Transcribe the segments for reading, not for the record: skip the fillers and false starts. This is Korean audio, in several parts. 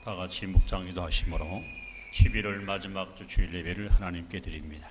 다 같이 묵상기도 하시므로 11월 마지막 주 주일 예배를 하나님께 드립니다.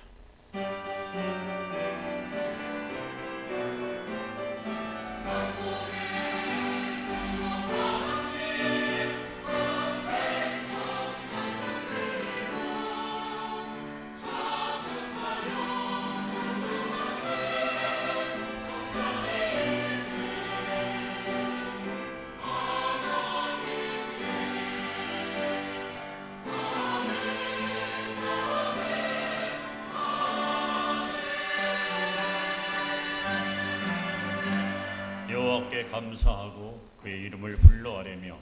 여호와께 감사하고 그의 이름을 불러아뢰며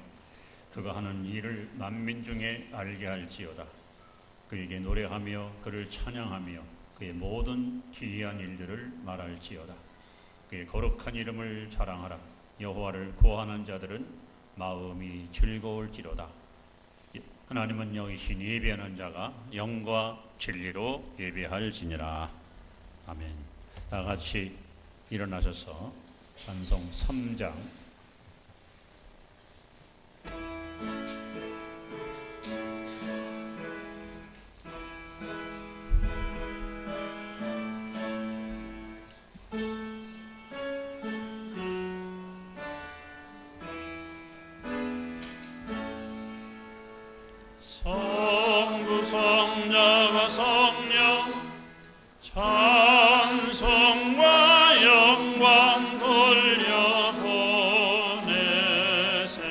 그가 하는 일을 만민 중에 알게 할지어다. 그에게 노래하며 그를 찬양하며 그의 모든 기이한 일들을 말할지어다. 그의 거룩한 이름을 자랑하라. 여호와를 구하는 자들은 마음이 즐거울지로다. 하나님은 영이신 예배하는 자가 영과 진리로 예배할지니라. 아멘. 다 같이 일어나셔서 찬송 3장 성부 성자와 성령 찬송과 영광 돌려보내세.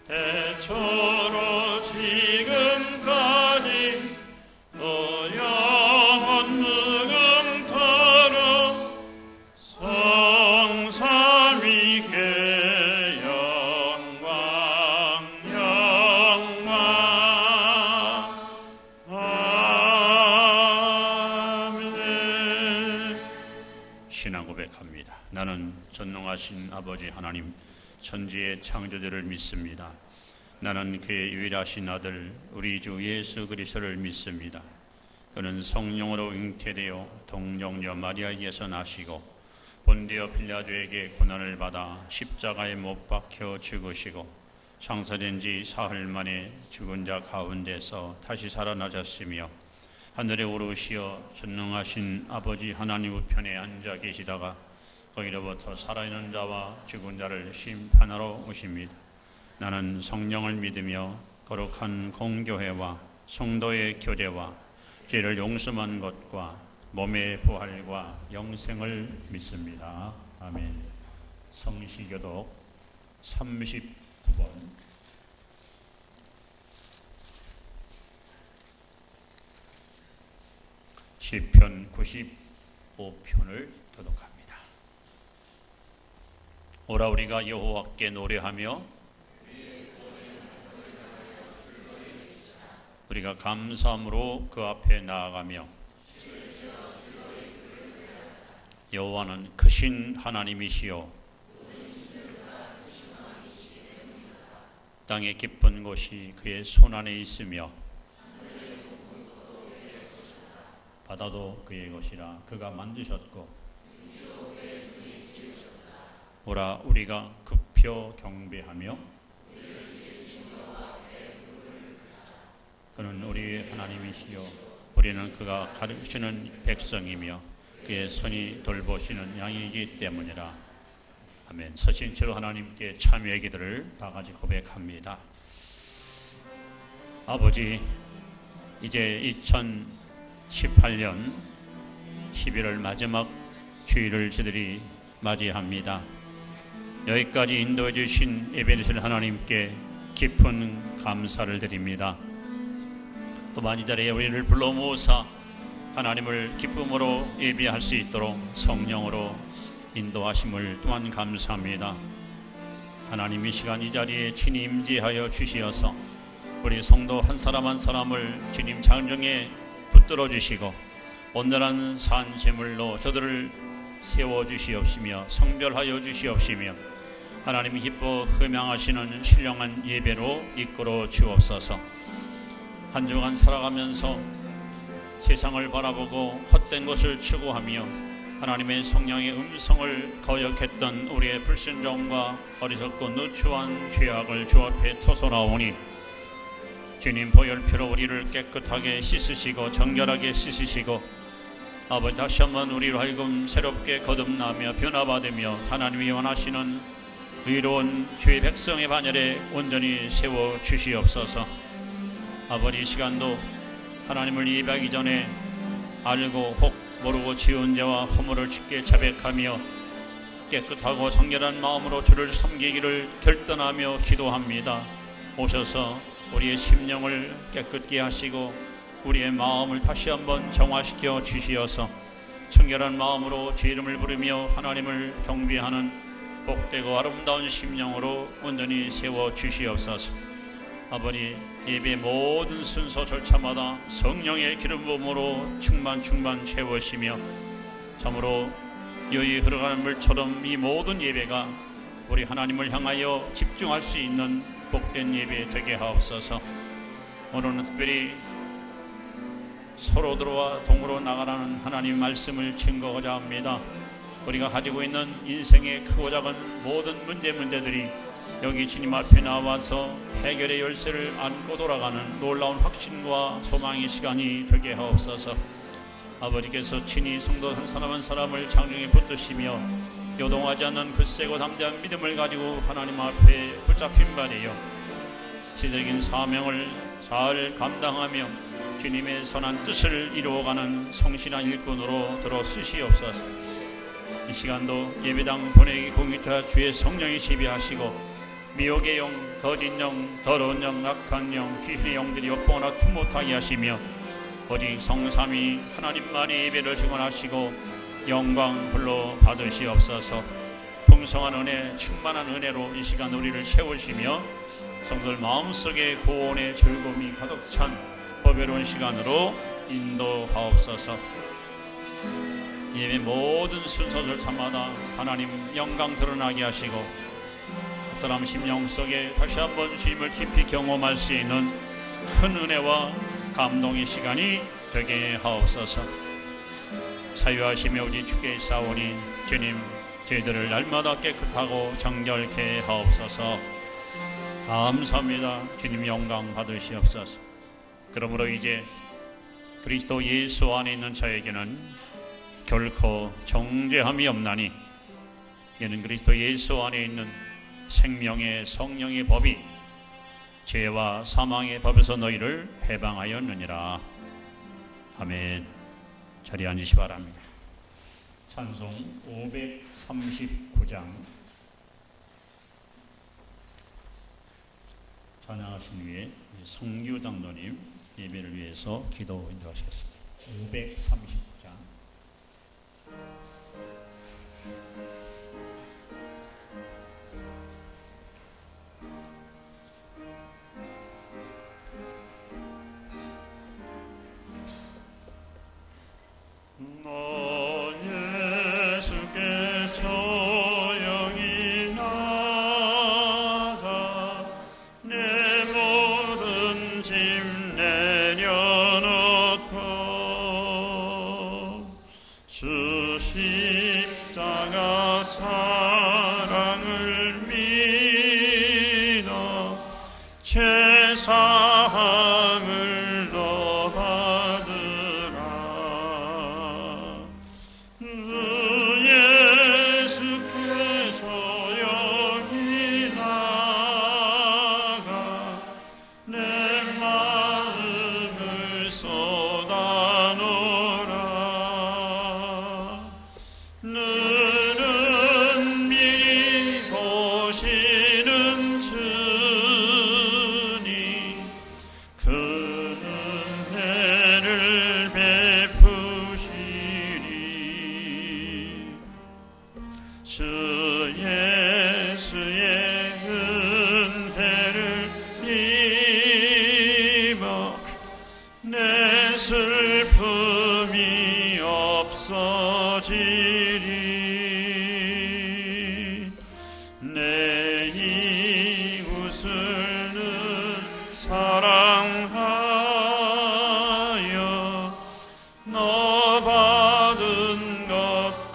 대초로 지금까지 또 영원 무궁토록 성삼위께 영광 아멘. 신앙 고백합니다. 나는 전능하신 아버지 하나님 천지의 창조주를 믿습니다. 나는 그의 유일하신 아들 우리 주 예수 그리스도를 믿습니다. 그는 성령으로 잉태되어 동정녀 마리아에게서 나시고 본디오 빌라도에게 고난을 받아 십자가에 못 박혀 죽으시고 창세된 지 사흘 만에 죽은 자 가운데서 다시 살아나셨으며 하늘에 오르시어 전능하신 아버지 하나님 우편에 앉아 계시다가 거기로부터 살아있는 자와 죽은 자를 심판하러 오십니다. 나는 성령을 믿으며 거룩한 공교회와 성도의 교제와 죄를 용서한 것과 몸의 부활과 영생을 믿습니다. 아멘. 성시교독 39번 시편 95편을 교독합니다. 오라 우리가 여호와께 노래하며 우리가 감사함으로 그 앞에 나아가며 여호와는 크신 하나님이시요 땅의 깊은 곳이 그의 손안에 있으며 바다도 그의 것이라 그가 만드셨고 오라 우리가 급혀 경배하며 그는 우리의 하나님이시요 우리는 그가 가르치는 백성이며 그의 손이 돌보시는 양이기 때문이라. 아멘. 서신 채로 하나님께 참여의 기도를 다 같이 고백합니다. 아버지, 이제 2018년 11월 마지막 주일을 저희들이 맞이합니다. 여기까지 인도해 주신 예배드릴 하나님께 깊은 감사를 드립니다. 또한 이 자리에 우리를 불러 모으사 하나님을 기쁨으로 예배할 수 있도록 성령으로 인도하심을 또한 감사합니다. 하나님 이 시간 이 자리에 친히 임재하여 주시어서 우리 성도 한 사람 한 사람을 주님 장정에 붙들어 주시고 온전한 산 제물로 저들을 세워주시옵시며 성별하여 주시옵시며 하나님이 기뻐 흠양하시는 신령한 예배로 이끌어 주옵소서. 한 주간 살아가면서 세상을 바라보고 헛된 것을 추구하며 하나님의 성령의 음성을 거역했던 우리의 불순종과 어리석고 누추한 죄악을 주 앞에 토설하오니 주님 보혈피로 우리를 깨끗하게 씻으시고 정결하게 씻으시고 아버지 다시 한번 우리로 하여금 새롭게 거듭나며 변화받으며 하나님이 원하시는 의로운 주의 백성의 반열에 온전히 세워 주시옵소서. 아버지 시간도 하나님을 예배하기 전에 알고 혹 모르고 지은 죄와 허물을 주께 자백하며 깨끗하고 정결한 마음으로 주를 섬기기를 결단하며 기도합니다. 오셔서 우리의 심령을 깨끗게 하시고 우리의 마음을 다시 한번 정화시켜 주시어서 청결한 마음으로 주 이름을 부르며 하나님을 경배하는 복되고 아름다운 심령으로 온전히 세워 주시옵소서. 아버지 예배 모든 순서 절차마다 성령의 기름 부음으로 충만 채우시며 참으로 여기 흘러가는 물처럼 이 모든 예배가 우리 하나님을 향하여 집중할 수 있는 복된 예배 되게 하옵소서. 오늘은 특별히 서로 들어와 동으로 나가라는 하나님 말씀을 증거하고자 합니다. 우리가 가지고 있는 인생의 크고 작은 모든 문제들이 여기 주님 앞에 나와서 해결의 열쇠를 안고 돌아가는 놀라운 확신과 소망의 시간이 되게 하옵소서. 아버지께서 친히 성도 한 사람 한 사람을 장중에 붙드시며 요동하지 않는 굳세고 담대한 믿음을 가지고 하나님 앞에 붙잡힌 바되어 시들긴 사명을 잘 감당하며 주님의 선한 뜻을 이루어가는 성실한 일꾼으로 들어 쓰시옵소서. 이 시간도 예배당 보내기 공의자 주의 성령이 지배하시고 미혹의 영, 거짓 영, 더러운 영, 악한 영, 귀신의 영들이 엿보거나 틈 못하게 하시며 오직 성삼위 하나님만이 예배를 증언하시고 영광 홀로 받으시옵소서. 풍성한 은혜, 충만한 은혜로 이 시간 우리를 채우시며 성도들 마음속에 구원의 즐거움이 가득 찬 보배로운 시간으로 인도하옵소서. 예배 모든 순서 절차마다 하나님 영광 드러나게 하시고 각 사람 심령 속에 다시 한번 주님을 깊이 경험할 수 있는 큰 은혜와 감동의 시간이 되게 하옵소서. 사유하시며 우리 주께 싸우니 주님 저희들을 날마다 깨끗하고 정결케 하옵소서. 감사합니다. 주님 영광 받으시옵소서. 그러므로 이제 그리스도 예수 안에 있는 자에게는 결코 정죄함이 없나니 이는 그리스도 예수 안에 있는 생명의 성령의 법이 죄와 사망의 법에서 너희를 해방하였느니라. 아멘. 자리에 앉으시 바랍니다. 찬송 539장 찬양하신 후에 성규 장로님 예배를 위해서 기도 인도하시겠습니다. 539장 사함을 너 받으라. 주 예수께서 여기 나가 내 마음을 쏟아놓으라. 너는 미리 보시는 주 예수의 은혜를 입어 내 슬픔이 없어지리. 내 이웃을 늘 사랑하여 너 받은 것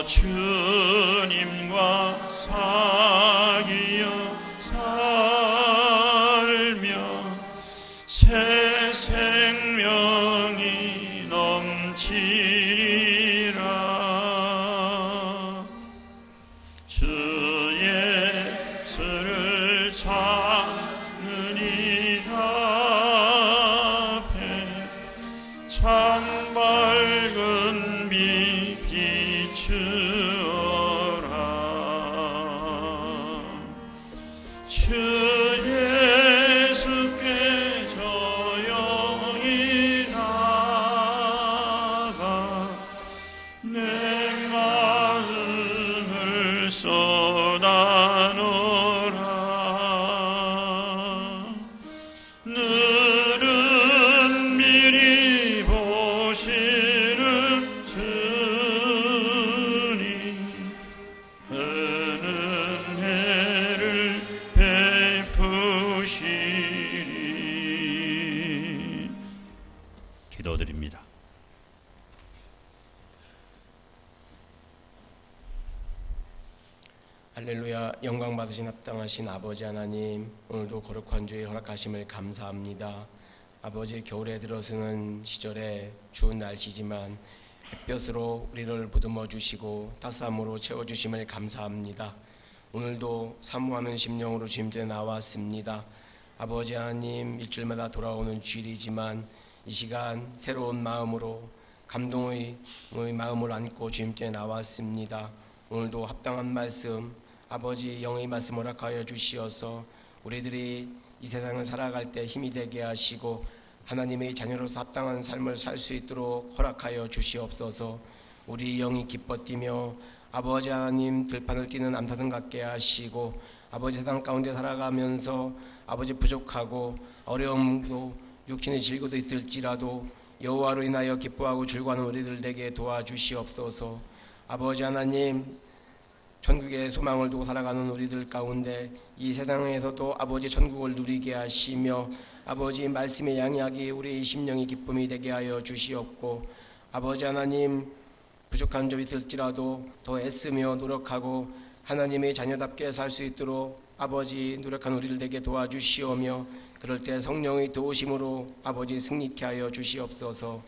주님과 사귀어 살며 새 생명이 넘치리라. 주 예수를 찾는 이 앞에 참 밝은 빛 비추어라. 주 예수께 조용히 나가 내 마음을 쏟아놓으라. 늘은 미리 보시는 주님 은혜를 베푸시리. 기도드립니다. 할렐루야. 영광 받으신 합당하신 아버지 하나님, 오늘도 거룩한 주일 허락하심을 감사합니다. 아버지, 겨울에 들어서는 시절에 추운 날씨지만 햇볕으로 우리를 보듬어 주시고 따스함으로 채워주심을 감사합니다. 오늘도 사모하는 심령으로 주님께 나왔습니다. 아버지 하나님, 일주일마다 돌아오는 주일이지만 이 시간 새로운 마음으로 감동의 마음을 안고 주님께 나왔습니다. 오늘도 합당한 말씀, 아버지 영의 말씀 허락하여 주시어서 우리들이 이 세상을 살아갈 때 힘이 되게 하시고 하나님의 자녀로서 합당한 삶을 살 수 있도록 허락하여 주시옵소서. 우리 영이 기뻐 뛰며 아버지 하나님 들판을 뛰는 남사등 같게 하시고 아버지 세상 가운데 살아가면서 아버지 부족하고 어려움도 육신의 질고도 있을지라도 여호와로 인하여 기뻐하고 즐거워하는 우리들 되게 도와주시옵소서. 아버지 하나님, 천국의 소망을 두고 살아가는 우리들 가운데 이 세상에서도 아버지 천국을 누리게 하시며 아버지 말씀의 양약이 우리의 심령의 기쁨이 되게 하여 주시옵고 아버지 하나님, 부족한 점 있을지라도 더 애쓰며 노력하고 하나님의 자녀답게 살 수 있도록 아버지 노력한 우리들 되게 도와주시오며 그럴 때 성령의 도우심으로 아버지 승리케 하여 주시옵소서.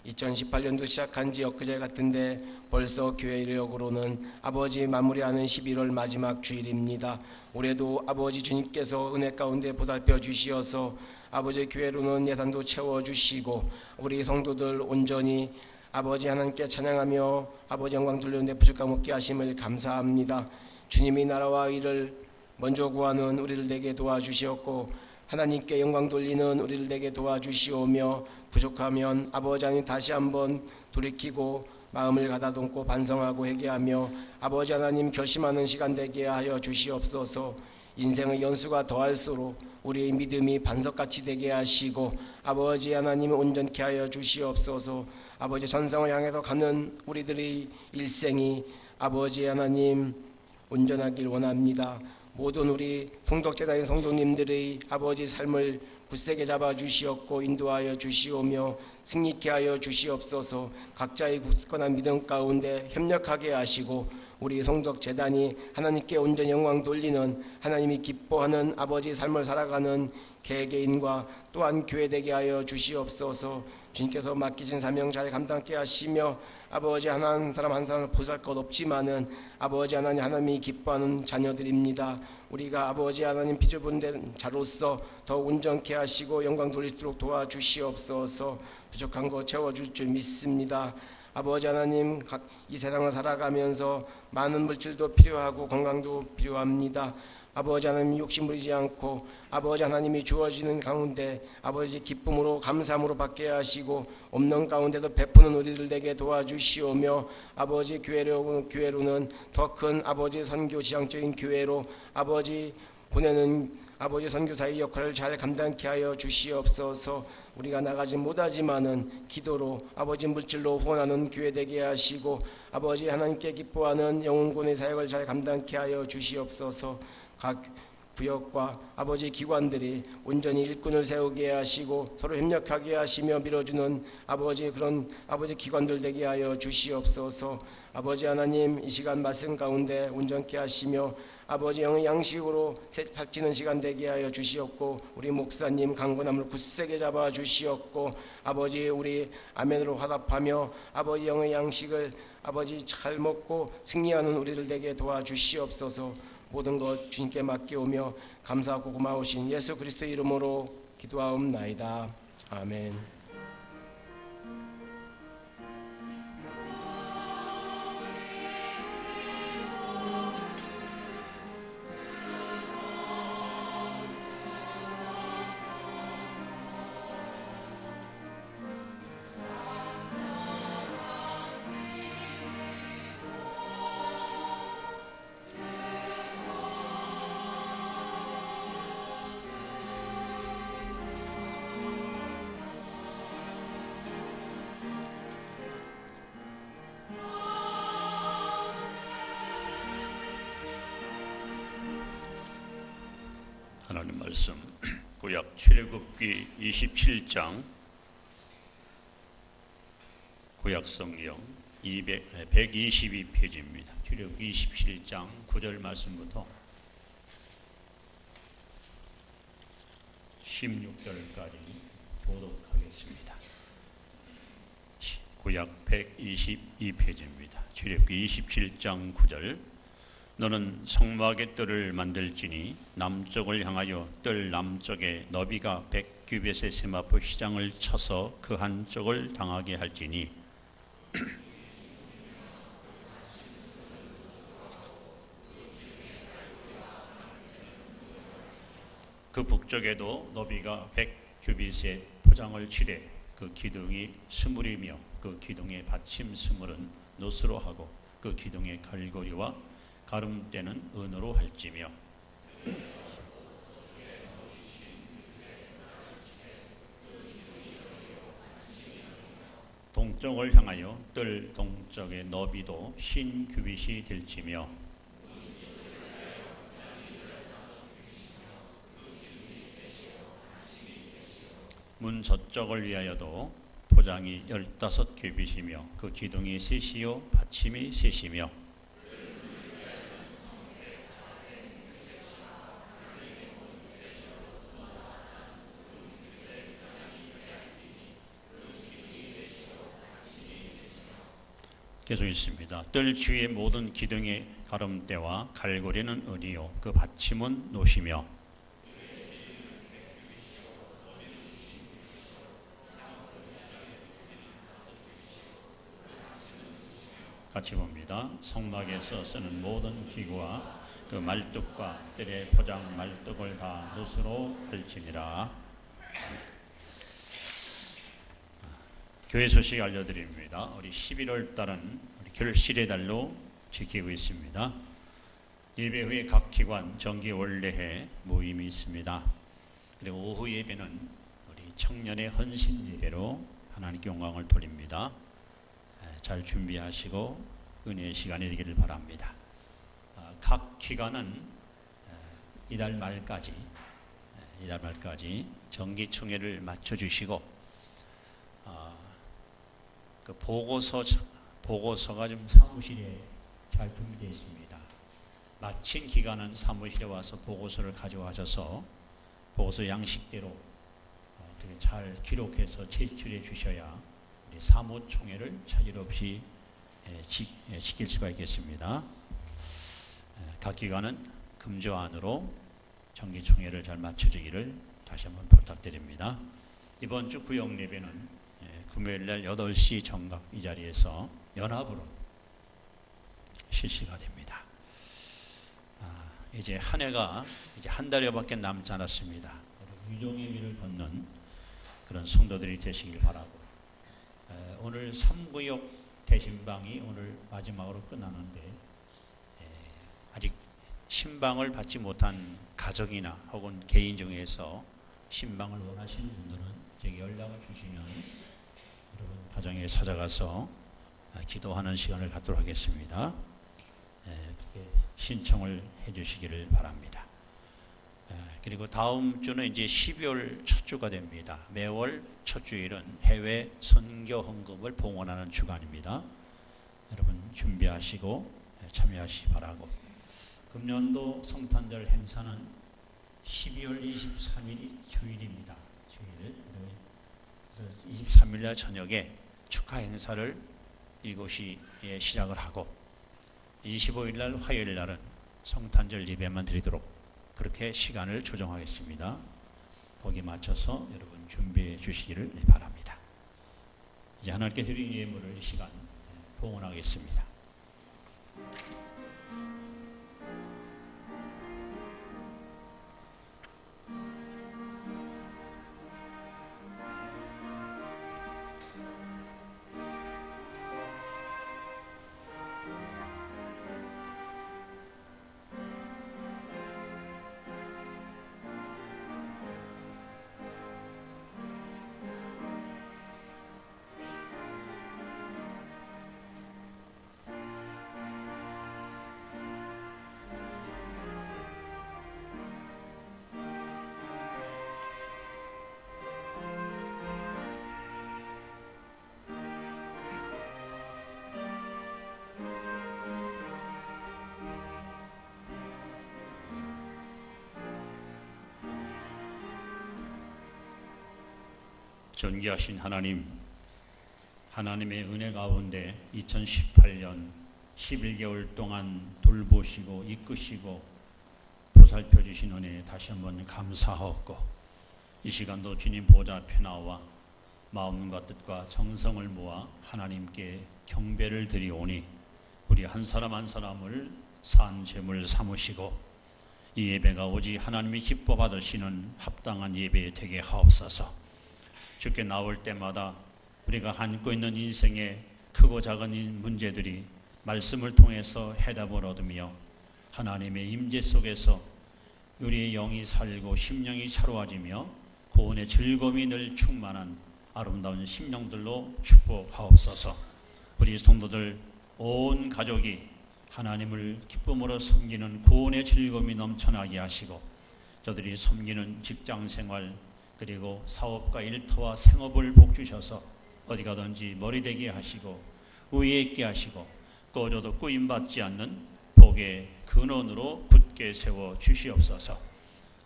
2018년도 시작한 지 엊그제 같은데 벌써 교회 이력으로는 아버지 마무리하는 11월 마지막 주일입니다. 올해도 아버지 주님께서 은혜 가운데 보살펴 주시어서 아버지 교회로는 예산도 채워주시고 우리 성도들 온전히 아버지 하나님께 찬양하며 아버지 영광 돌리는데 부족함 없게 하심을 감사합니다. 주님의 나라와 의를 먼저 구하는 우리들 되게 도와주시었고 하나님께 영광 돌리는 우리들 되게 도와주시오며 부족하면 아버지 하나님 다시 한번 돌이키고 마음을 가다듬고 반성하고 회개하며 아버지 하나님 결심하는 시간 되게 하여 주시옵소서. 인생의 연수가 더할수록 우리의 믿음이 반석같이 되게 하시고 아버지 하나님 온전케 하여 주시옵소서. 아버지 전성을 향해서 가는 우리들의 일생이 아버지 하나님 온전하길 원합니다. 모든 우리 성덕재단의 성도님들의 아버지 삶을 굳세게 잡아주시옵고 인도하여 주시오며 승리케 하여 주시옵소서. 각자의 굳건한 믿음 가운데 협력하게 하시고 우리 성덕재단이 하나님께 온전히 영광 돌리는 하나님이 기뻐하는 아버지 삶을 살아가는 개개인과 또한 교회되게 하여 주시옵소서. 주님께서 맡기신 사명 잘 감당케 하시며 아버지 한 사람 한 사람을 보살 것 없지만은 아버지 하나님 하나님이 기뻐하는 자녀들입니다. 우리가 아버지 하나님 피조분된 자로서 더 온전케 하시고 영광 돌리도록 도와주시옵소서. 부족한 거 채워줄 줄 믿습니다. 아버지 하나님 이 세상을 살아가면서 많은 물질도 필요하고 건강도 필요합니다. 아버지 하나님 욕심 부리지 않고 아버지 하나님이 주어지는 가운데 아버지 기쁨으로 감사함으로 받게 하시고 없는 가운데도 베푸는 우리들 되게 도와주시오며 아버지 교회로는 더 큰 아버지 선교 지향적인 교회로 아버지 보내는 아버지 선교사의 역할을 잘 감당케 하여 주시옵소서. 우리가 나가지 못하지만은 기도로 아버지 물질로 후원하는 교회 되게 하시고 아버지 하나님께 기뻐하는 영혼군의 사역을 잘 감당케 하여 주시옵소서. 각 구역과 아버지 기관들이 온전히 일꾼을 세우게 하시고 서로 협력하게 하시며 밀어주는 그런 아버지 기관들 되게 하여 주시옵소서. 아버지 하나님, 이 시간 말씀 가운데 온전케 하시며 아버지 영의 양식으로 살찌는 시간 되게 하여 주시옵고, 우리 목사님 강건함을 굳세게 잡아 주시옵고, 아버지 우리 아멘으로 화답하며 아버지 영의 양식을 아버지 잘 먹고 승리하는 우리들 되게 도와주시옵소서. 모든 것 주님께 맡겨오며 감사하고 고마우신 예수 그리스도의 이름으로 기도하옵나이다. 아멘. 하나님 말씀 구약 출애굽기 27장 구약 성경 122페이지입니다. 출애굽기 27장 9절 말씀부터 16절까지 교독하겠습니다. 구약 122페이지입니다. 출애굽기 27장 9절. 너는 성막의 뜰을 만들지니 남쪽을 향하여 뜰 남쪽에 너비가 100규빗의 세마포 휘장을 쳐서 그 한쪽을 당하게 할지니 그 북쪽에도 너비가 100규빗의 포장을 치되 그 기둥이 스물이며 그 기둥의 받침 스물은 노스로 하고 그 기둥의 갈고리와 가름대는 은으로 할지며 동쪽을 향하여 뜰 동쪽의 너비도 50규빗이 될지며 문 저쪽을 위하여도 포장이 15규빗이며 그 기둥이 셋이요 받침이 셋이며 계속 있습니다. 뜰 주위의 모든 기둥의 가름대와 갈고리는 은이요 그 받침은 노시며 같이 봅니다. 성막에서 쓰는 모든 기구와 그 말뚝과 뜰의 포장 말뚝을 다 노스로 할지니라. 교회 소식 알려드립니다. 우리 11월 달은 우리 결실의 달로 지키고 있습니다. 예배 후에 각 기관 정기 원례회 모임이 있습니다. 그리고 오후 예배는 우리 청년의 헌신 예배로 하나님께 영광을 돌립니다. 잘 준비하시고 은혜의 시간이 되기를 바랍니다. 각 기관은 이달 말까지 정기총회를 마쳐주시고 그 보고서가 좀 사무실에 잘 준비되어 있습니다. 마친 기간은 사무실에 와서 보고서를 가져와셔서 보고서 양식대로 어떻게 잘 기록해서 제출해 주셔야 우리 사무총회를 차질 없이 지킬 수가 있겠습니다. 각 기관은 금주 안으로 정기총회를 잘 마쳐주기를 다시 한번 부탁드립니다. 이번 주 구역 예배는 금요일날 8시 정각 이 자리에서 연합으로 실시가 됩니다. 이제 한 해가 이제 한 달여밖에 남지 않았습니다. 유종의 미를 걷는 그런 성도들이 되시길 바라고, 오늘 3구역 대신방이 오늘 마지막으로 끝나는데 아직 신방을 받지 못한 가정이나 혹은 개인 중에서 신방을 원하시는 분들은 제게 연락을 주시면 여러분 가정에 찾아가서 기도하는 시간을 갖도록 하겠습니다. 그렇게 신청을 해주시기를 바랍니다. 그리고 다음 주는 이제 12월 첫 주가 됩니다. 매월 첫 주일은 해외 선교 헌금을 봉헌하는 주간입니다. 여러분 준비하시고 참여하시기 바라고, 금년도 성탄절 행사는 12월 23일이 주일입니다. 주일. 그래서 23일 날 저녁에 축하 행사를 이곳이 시작을 하고, 25일 날 화요일 날은 성탄절 예배만 드리도록 그렇게 시간을 조정하겠습니다. 거기에 맞춰서 여러분 준비해 주시기를 바랍니다. 이제 하나님께 드린 예물을 이 시간 봉헌하겠습니다. 존귀하신 하나님, 하나님의 은혜 가운데 2018년 11개월 동안 돌보시고 이끄시고 보살펴 주신 은혜에 다시 한번 감사하옵고, 이 시간도 주님 보좌 앞에 나와 마음과 뜻과 정성을 모아 하나님께 경배를 드리오니 우리 한 사람 한 사람을 산 제물 삼으시고 이 예배가 오직 하나님이 기뻐 받으시는 합당한 예배 되게 하옵소서. 주께 나올 때마다 우리가 안고 있는 인생의 크고 작은 문제들이 말씀을 통해서 해답을 얻으며 하나님의 임재 속에서 우리의 영이 살고 심령이 차로워지며 구원의 즐거움이 늘 충만한 아름다운 심령들로 축복하옵소서. 우리 성도들 온 가족이 하나님을 기쁨으로 섬기는 구원의 즐거움이 넘쳐나게 하시고, 저들이 섬기는 직장생활 그리고 사업과 일터와 생업을 복주셔서 어디 가든지 머리대게 하시고 우위에 있게 하시고 꺼져도 꾸임받지 않는 복의 근원으로 굳게 세워 주시옵소서.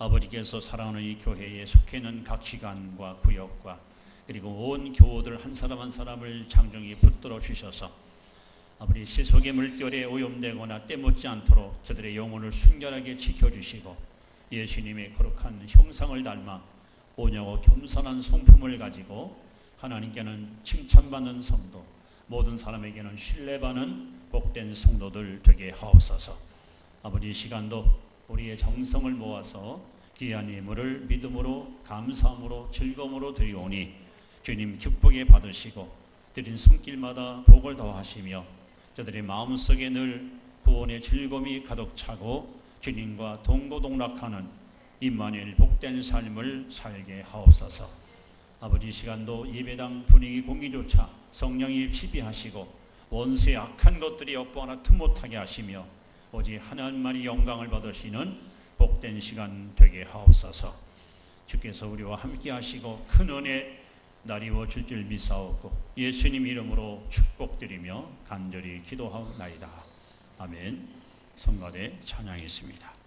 아버지께서 사랑하는 이 교회에 속해 있는 각 기관과 구역과 그리고 온 교우들 한 사람 한 사람을 장정히 붙들어 주셔서 아버지 세속의 물결에 오염되거나 때묻지 않도록 저들의 영혼을 순결하게 지켜주시고, 예수님의 거룩한 형상을 닮아 온유하고 겸손한 성품을 가지고 하나님께는 칭찬받는 성도, 모든 사람에게는 신뢰받는 복된 성도들 되게 하옵소서. 아버지 이 시간도 우리의 정성을 모아서 귀한 예물을 믿음으로 감사함으로 즐거움으로 드리오니 주님 기쁘게 받으시고 드린 손길마다 복을 더하시며 저들의 마음속에 늘 구원의 즐거움이 가득 차고 주님과 동고동락하는 임마누엘 복된 삶을 살게 하옵소서. 아버지 이 시간도 예배당 분위기 공기조차 성령이 지배하시고 원수의 악한 것들이 엿보나 틈못하게 하시며 오직 하나님만이 영광을 받으시는 복된 시간 되게 하옵소서. 주께서 우리와 함께 하시고 큰 은혜 나리워 줄 줄 믿사옵고 예수님 이름으로 축복드리며 간절히 기도하옵나이다. 아멘. 성가대 찬양이 있습니다.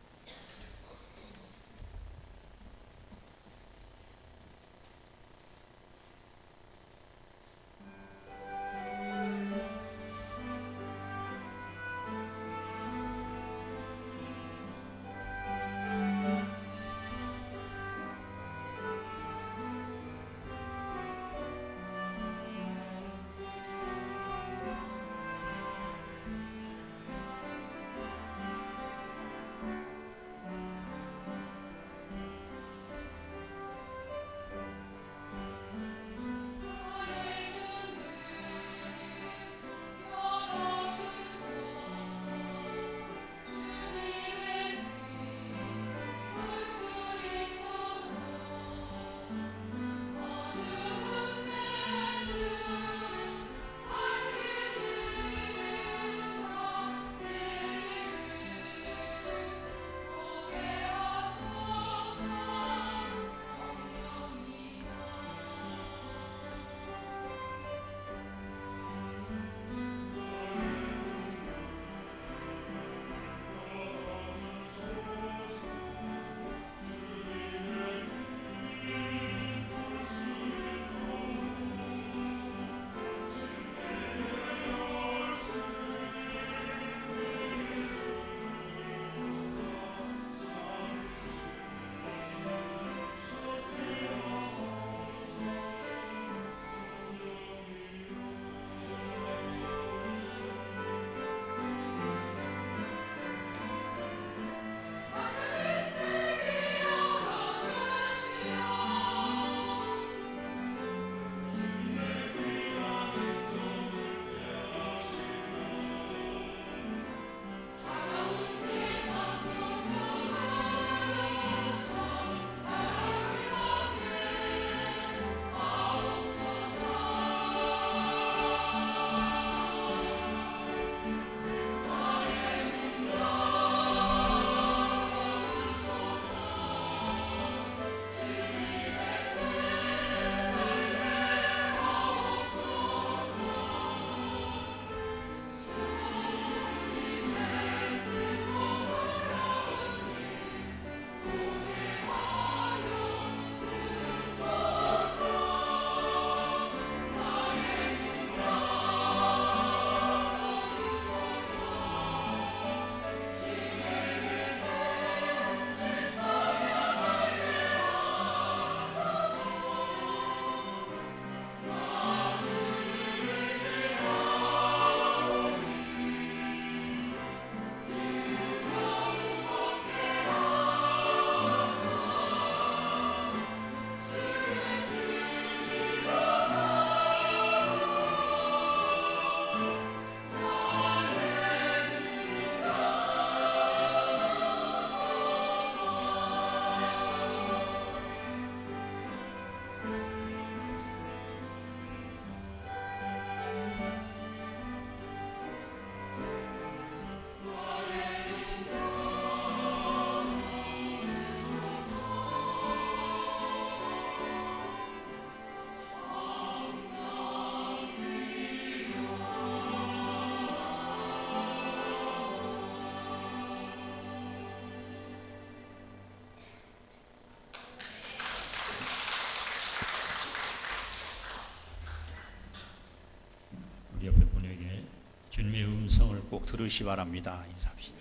들으시 바랍니다. 인사합시다.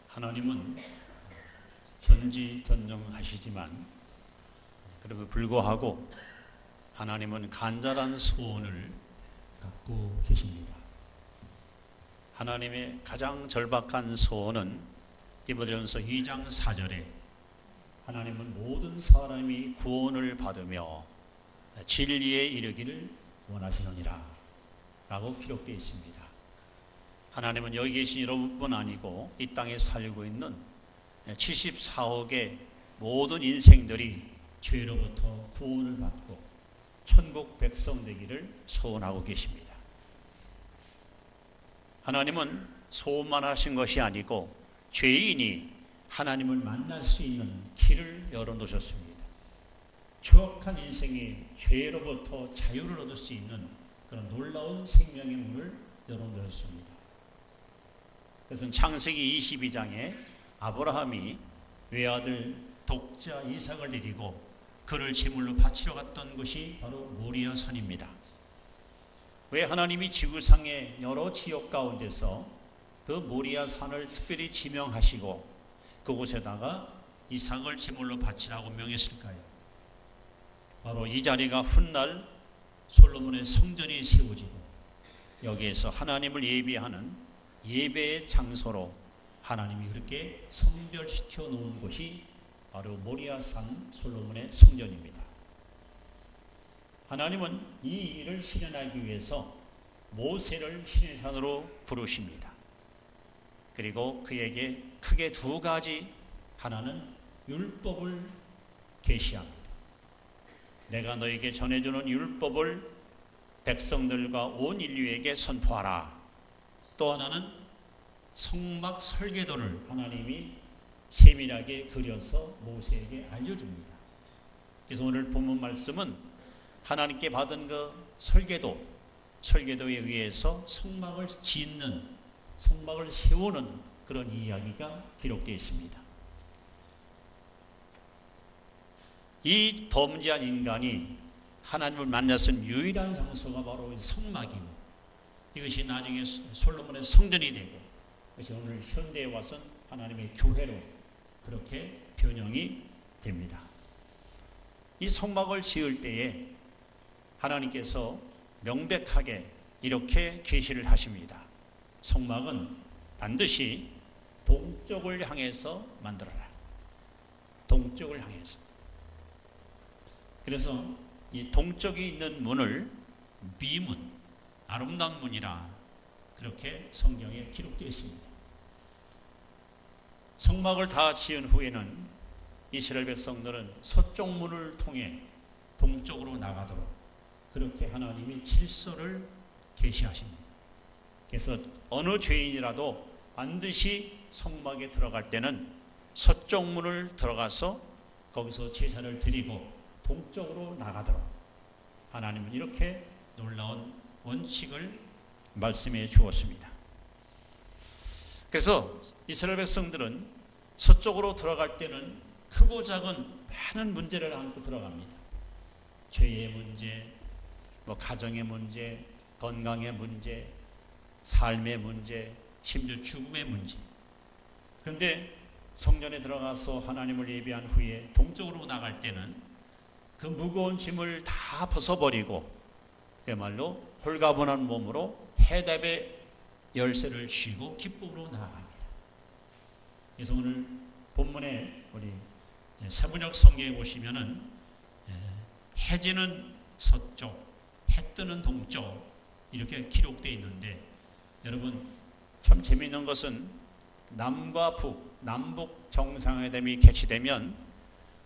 하나님은 전지전능하시지만 그럼에도 불구하고 하나님은 간절한 소원을 갖고 계십니다. 하나님의 가장 절박한 소원은 디모데전서 2장 4절에 하나님은 모든 사람이 구원을 받으며 진리에 이르기를 원하시느니라 라고 기록되어 있습니다. 하나님은 여기 계신 여러분뿐 아니고 이 땅에 살고 있는 74억의 모든 인생들이 죄로부터 구원을 받고 천국 백성 되기를 소원하고 계십니다. 하나님은 소원만 하신 것이 아니고 죄인이 하나님을 만날 수 있는 길을 열어놓으셨습니다. 추억한 인생의 죄로부터 자유를 얻을 수 있는 그런 놀라운 생명의 문을 열어놓으셨습니다. 그래서 창세기 22장에 아브라함이 외아들 독자 이삭을 데리고 그를 제물로 바치러 갔던 곳이 바로 모리아 산입니다. 왜 하나님이 지구상의 여러 지역 가운데서 그 모리아 산을 특별히 지명하시고 그곳에다가 이삭을 제물로 바치라고 명했을까요? 바로 이 자리가 훗날 솔로몬의 성전이 세워지고 여기에서 하나님을 예배하는 예배의 장소로 하나님이 그렇게 성별시켜 놓은 곳이 바로 모리아산 솔로몬의 성전입니다. 하나님은 이 일을 실현하기 위해서 모세를 시내산으로 부르십니다. 그리고 그에게 크게 두 가지, 하나는 율법을 계시합니다. 내가 너에게 전해주는 율법을 백성들과 온 인류에게 선포하라. 또 하나는 성막 설계도를 하나님이 세밀하게 그려서 모세에게 알려줍니다. 그래서 오늘 본문 말씀은 하나님께 받은 그 설계도에 의해서 성막을 짓는, 성막을 세우는 그런 이야기가 기록되어 있습니다. 이 범죄한 인간이 하나님을 만났은 유일한 장소가 바로 성막이고 이것이 나중에 솔로몬의 성전이 되고 그것이 오늘 현대에 와서는 하나님의 교회로 그렇게 변형이 됩니다. 이 성막을 지을 때에 하나님께서 명백하게 이렇게 계시를 하십니다. 성막은 반드시 동쪽을 향해서 만들어라. 동쪽을 향해서. 그래서 이 동쪽에 있는 문을 미문, 아름다운 문이라 그렇게 성경에 기록되어 있습니다. 성막을 다 지은 후에는 이스라엘 백성들은 서쪽 문을 통해 동쪽으로 나가도록 그렇게 하나님이 질서를 계시하십니다. 그래서 어느 죄인이라도 반드시 성막에 들어갈 때는 서쪽 문을 들어가서 거기서 제사를 드리고 동쪽으로 나가도록 하나님은 이렇게 놀라운 원칙을 말씀해 주었습니다. 그래서 이스라엘 백성들은 서쪽으로 들어갈 때는 크고 작은 많은 문제를 안고 들어갑니다. 죄의 문제, 가정의 문제, 건강의 문제, 삶의 문제, 심지어 죽음의 문제. 그런데 성전에 들어가서 하나님을 예배한 후에 동쪽으로 나갈 때는 그 무거운 짐을 다 벗어버리고 그야말로 홀가분한 몸으로 해답의 열쇠를 쥐고 기쁨으로 나아갑니다. 그래서 오늘 본문에 우리 세번역 성경에 보시면은 해지는 서쪽, 해 뜨는 동쪽 이렇게 기록되어 있는데 여러분 참 재미있는 것은 남과 북, 남북 정상회담이 개최되면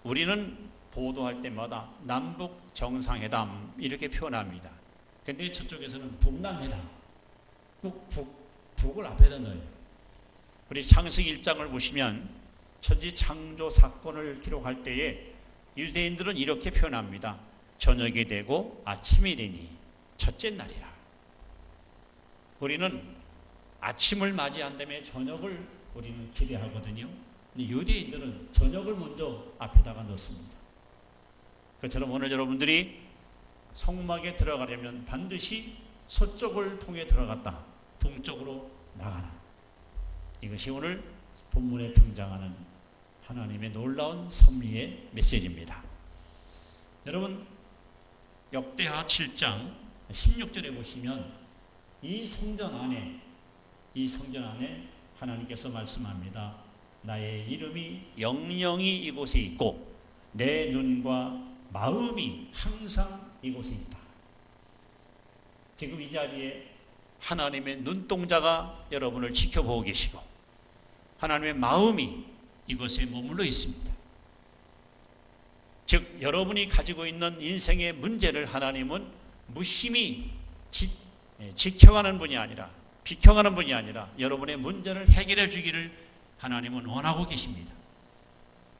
우리는 보도할 때마다 남북 정상회담 이렇게 표현합니다. 그런데 저쪽에서는 북남회담, 꼭 북을 앞에다 넣어요. 우리 창세기 1장을 보시면 천지 창조 사건을 기록할 때에 유대인들은 이렇게 표현합니다. 저녁이 되고 아침이 되니 첫째 날이라. 우리는 아침을 맞이한 다음에 저녁을 우리는 기대하거든요. 근데 유대인들은 저녁을 먼저 앞에다가 넣습니다. 그처럼 오늘 여러분들이 성막에 들어가려면 반드시 서쪽을 통해 들어갔다. 동쪽으로 나가라. 이것이 오늘 본문에 등장하는 하나님의 놀라운 섭리의 메시지입니다. 여러분, 역대하 7장 16절에 보시면 이 성전 안에 하나님께서 말씀합니다. 나의 이름이 영영이 이곳에 있고 내 눈과 마음이 항상 이곳에 있다. 지금 이 자리에 하나님의 눈동자가 여러분을 지켜보고 계시고 하나님의 마음이 이곳에 머물러 있습니다. 즉 여러분이 가지고 있는 인생의 문제를 하나님은 무심히 지켜가는 분이 아니라 비켜가는 분이 아니라 여러분의 문제를 해결해 주기를 하나님은 원하고 계십니다.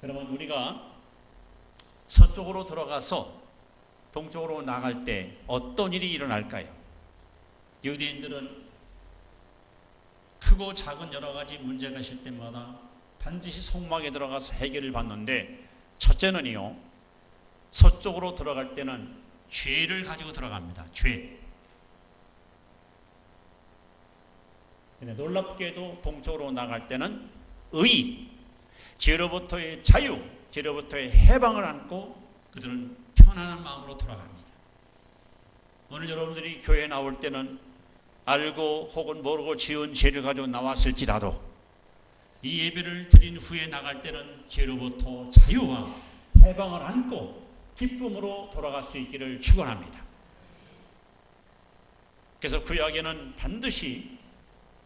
그러면 우리가 서쪽으로 들어가서 동쪽으로 나갈 때 어떤 일이 일어날까요? 유대인들은 크고 작은 여러 가지 문제가 있을 때마다 반드시 성막에 들어가서 해결을 받는데, 첫째는요, 서쪽으로 들어갈 때는 죄를 가지고 들어갑니다. 죄. 근데 놀랍게도 동쪽으로 나갈 때는 의, 죄로부터의 자유, 죄로부터의 해방을 안고 그들은 편안한 마음으로 돌아갑니다. 오늘 여러분들이 교회에 나올 때는 알고 혹은 모르고 지은 죄를 가지고 나왔을지라도 이 예배를 드린 후에 나갈 때는 죄로부터 자유와 해방을 안고 기쁨으로 돌아갈 수 있기를 축원합니다. 그래서 구약에는 반드시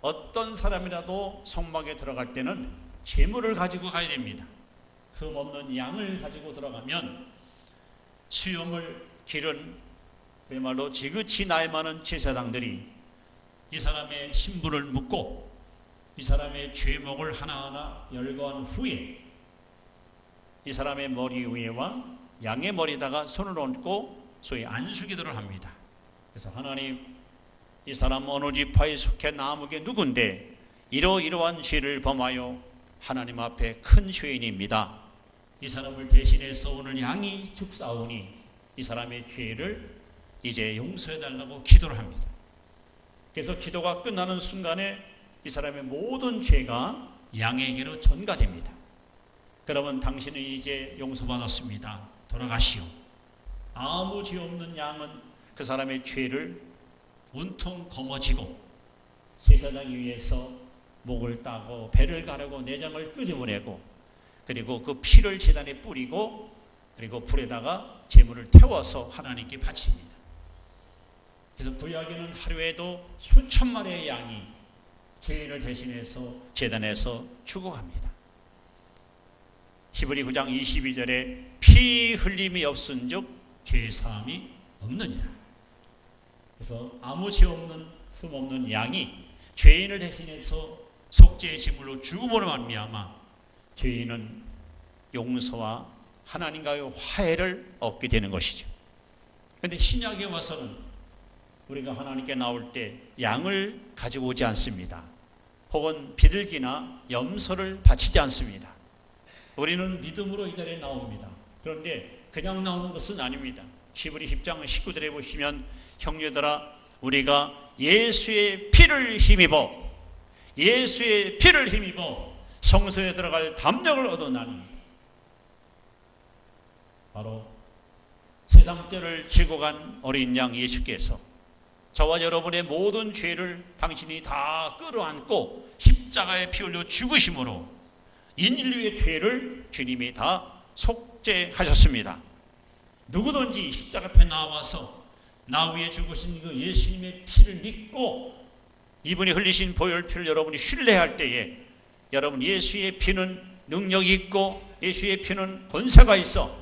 어떤 사람이라도 성막에 들어갈 때는 제물을 가지고 가야 됩니다. 흠 없는 양을 가지고 들어가면 수염을 기른 그야말로 지긋이 나이 많은 제사장들이 이 사람의 신분을 묻고 이 사람의 죄목을 하나하나 열거한 후에 이 사람의 머리 위에와 양의 머리에다가 손을 얹고 소위 안수기도를 합니다. 그래서 하나님, 이 사람 어느 지파에 속해 나무게 누군데 이러이러한 죄를 범하여 하나님 앞에 큰 죄인입니다. 이 사람을 대신해서 오늘 양이 죽사오니 이 사람의 죄를 이제 용서해달라고 기도를 합니다. 그래서 기도가 끝나는 순간에 이 사람의 모든 죄가 양에게로 전가됩니다. 그러면 당신은 이제 용서받았습니다. 돌아가시오. 아무 죄 없는 양은 그 사람의 죄를 온통 거머쥐고 제사장 위에서 목을 따고 배를 가르고 내장을 끄집어내고 그리고 그 피를 제단에 뿌리고 그리고 불에다가 제물을 태워서 하나님께 바칩니다. 그래서 구약에는 하루에도 수천 마리의 양이 죄인을 대신해서 제단에서 죽어갑니다. 히브리 9장 22절에 피 흘림이 없은즉 죄사함이 없느니라. 그래서 아무 죄 없는 흠 없는 양이 죄인을 대신해서 속죄의 제물로 죽음으로 말미암아 죄인은 용서와 하나님과의 화해를 얻게 되는 것이죠. 그런데 신약에 와서는 우리가 하나님께 나올 때 양을 가지고 오지 않습니다. 혹은 비둘기나 염소를 바치지 않습니다. 우리는 믿음으로 이 자리에 나옵니다. 그런데 그냥 나오는 것은 아닙니다. 히브리 10장 19절에 보시면 형제들아 우리가 예수의 피를 힘입어 성소에 들어갈 담력을 얻어나니 바로 세상죄를 지고 간 어린 양 예수께서 저와 여러분의 모든 죄를 당신이 다 끌어안고 십자가에 피 흘려 죽으심으로 인류의 죄를 주님이 다 속죄하셨습니다. 누구든지 십자가 앞에 나와서 나 위에 죽으신 그 예수님의 피를 믿고 이분이 흘리신 보혈 피를 여러분이 신뢰할 때에 여러분 예수의 피는 능력이 있고 예수의 피는 권세가 있어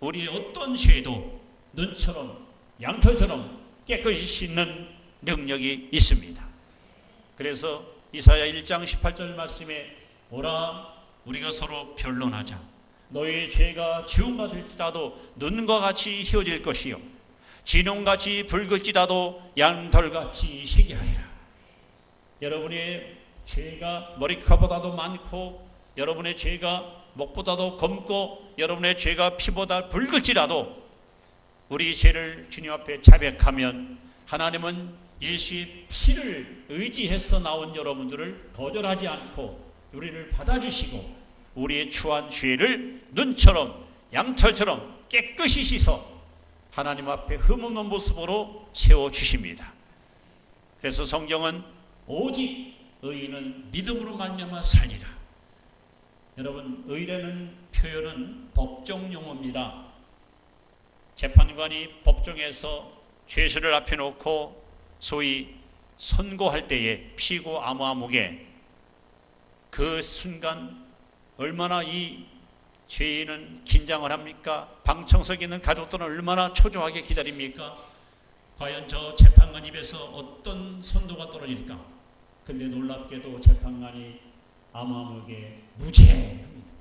우리의 어떤 죄도 눈처럼 양털처럼 깨끗이 씻는 능력이 있습니다. 그래서 이사야 1장 18절 말씀에 오라 우리가 서로 변론하자. 너희의 죄가 지움받을지라도 눈과 같이 희어질 것이요 진홍같이 붉을지라도 양털같이 희게 하리라. 여러분의 죄가 머리카락보다도 많고 여러분의 죄가 목보다도 검고 여러분의 죄가 피보다 붉을지라도 우리 죄를 주님 앞에 자백하면 하나님은 예수의 피를 의지해서 나온 여러분들을 거절하지 않고 우리를 받아주시고 우리의 추한 죄를 눈처럼 양털처럼 깨끗이 씻어 하나님 앞에 흠없는 모습으로 세워주십니다. 그래서 성경은 오직 의인은 믿음으로 말미암아 살리라. 여러분, 의라는 표현은 법정 용어입니다. 재판관이 법정에서 죄수를 앞에 놓고 소위 선고할 때에 피고 아무아무게 그 순간 얼마나 이 죄인은 긴장을 합니까? 방청석에 있는 가족들은 얼마나 초조하게 기다립니까? 과연 저 재판관 입에서 어떤 선고가 떨어질까? 근데 놀랍게도 재판관이 아무아무게 무죄합니다.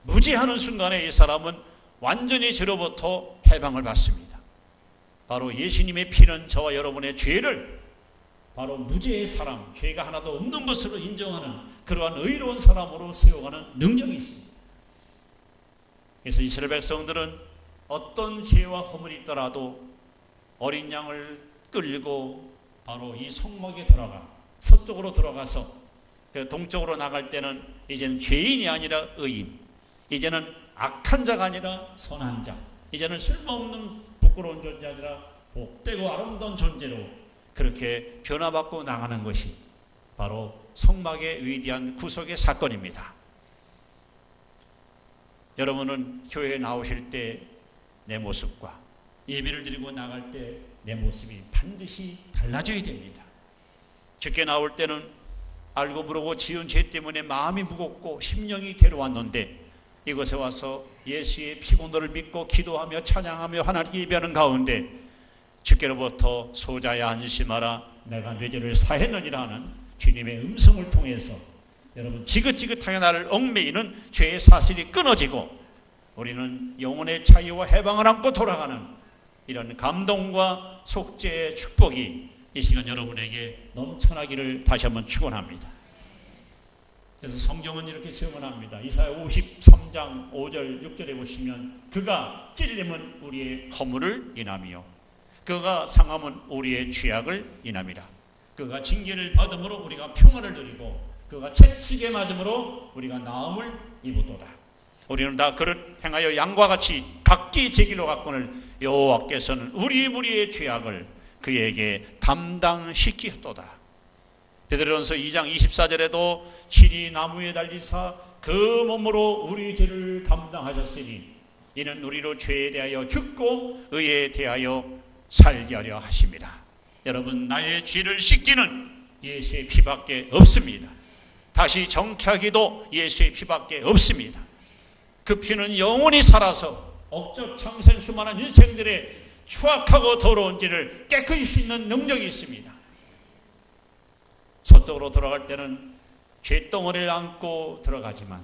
무죄하는 순간에 이 사람은 완전히 죄로부터 해방을 받습니다. 바로 예수님의 피는 저와 여러분의 죄를 바로 무죄의 사람, 죄가 하나도 없는 것으로 인정하는 그러한 의로운 사람으로 세워가는 능력이 있습니다. 그래서 이스라엘 백성들은 어떤 죄와 허물이 있더라도 어린 양을 끌고 바로 이 성막에 들어가 서쪽으로 들어가서 그 동쪽으로 나갈 때는 이제는 죄인이 아니라 의인, 이제는 악한 자가 아니라 선한 자, 이제는 쓸모없는 부끄러운 존재 아니라 복되고 아름다운 존재로 그렇게 변화받고 나가는 것이 바로 성막의 위대한 구속의 사건입니다. 여러분은 교회에 나오실 때 내 모습과 예배를 드리고 나갈 때 내 모습이 반드시 달라져야 됩니다. 주께 나올 때는 알고 모르고 지은 죄 때문에 마음이 무겁고 심령이 괴로웠는데 이곳에 와서 예수의 피곤도를 믿고 기도하며 찬양하며 하나님께 예배하는 가운데 주께로부터 소자야 안심하라 내가 네 죄를 사했느니라 하는 주님의 음성을 통해서 여러분 지긋지긋하게 나를 얽매이는 죄의 사실이 끊어지고 우리는 영혼의 자유와 해방을 안고 돌아가는 이런 감동과 속죄의 축복이 이 시간 여러분에게 넘쳐나기를 다시 한번 축원합니다. 그래서 성경은 이렇게 증언합니다. 이사야 53장 5절 6절에 보시면 그가 찔림은 우리의 허물을 인하며 그가 상함은 우리의 죄악을 인함이라. 그가 징계를 받음으로 우리가 평화를 누리고 그가 채찍에 맞음으로 우리가 나음을 입었도다. 우리는 다 그릇 행하여 양과 같이 각기 제 길로 갔거늘 여호와께서는 우리 무리의 죄악을 그에게 담당시키었도다. 베드로전서 2장 24절에도 친히 나무에 달리사 그 몸으로 우리 죄를 담당하셨으니 이는 우리로 죄에 대하여 죽고 의에 대하여 살게 하려 하심이라. 여러분, 나의 죄를 씻기는 예수의 피밖에 없습니다. 다시 정케하기도 예수의 피밖에 없습니다. 그 피는 영원히 살아서 억적 창생 수많은 인생들의 추악하고 더러운 죄를 깨끗이 씻는 능력이 있습니다. 서쪽으로 들어갈 때는 죄덩어리를 안고 들어가지만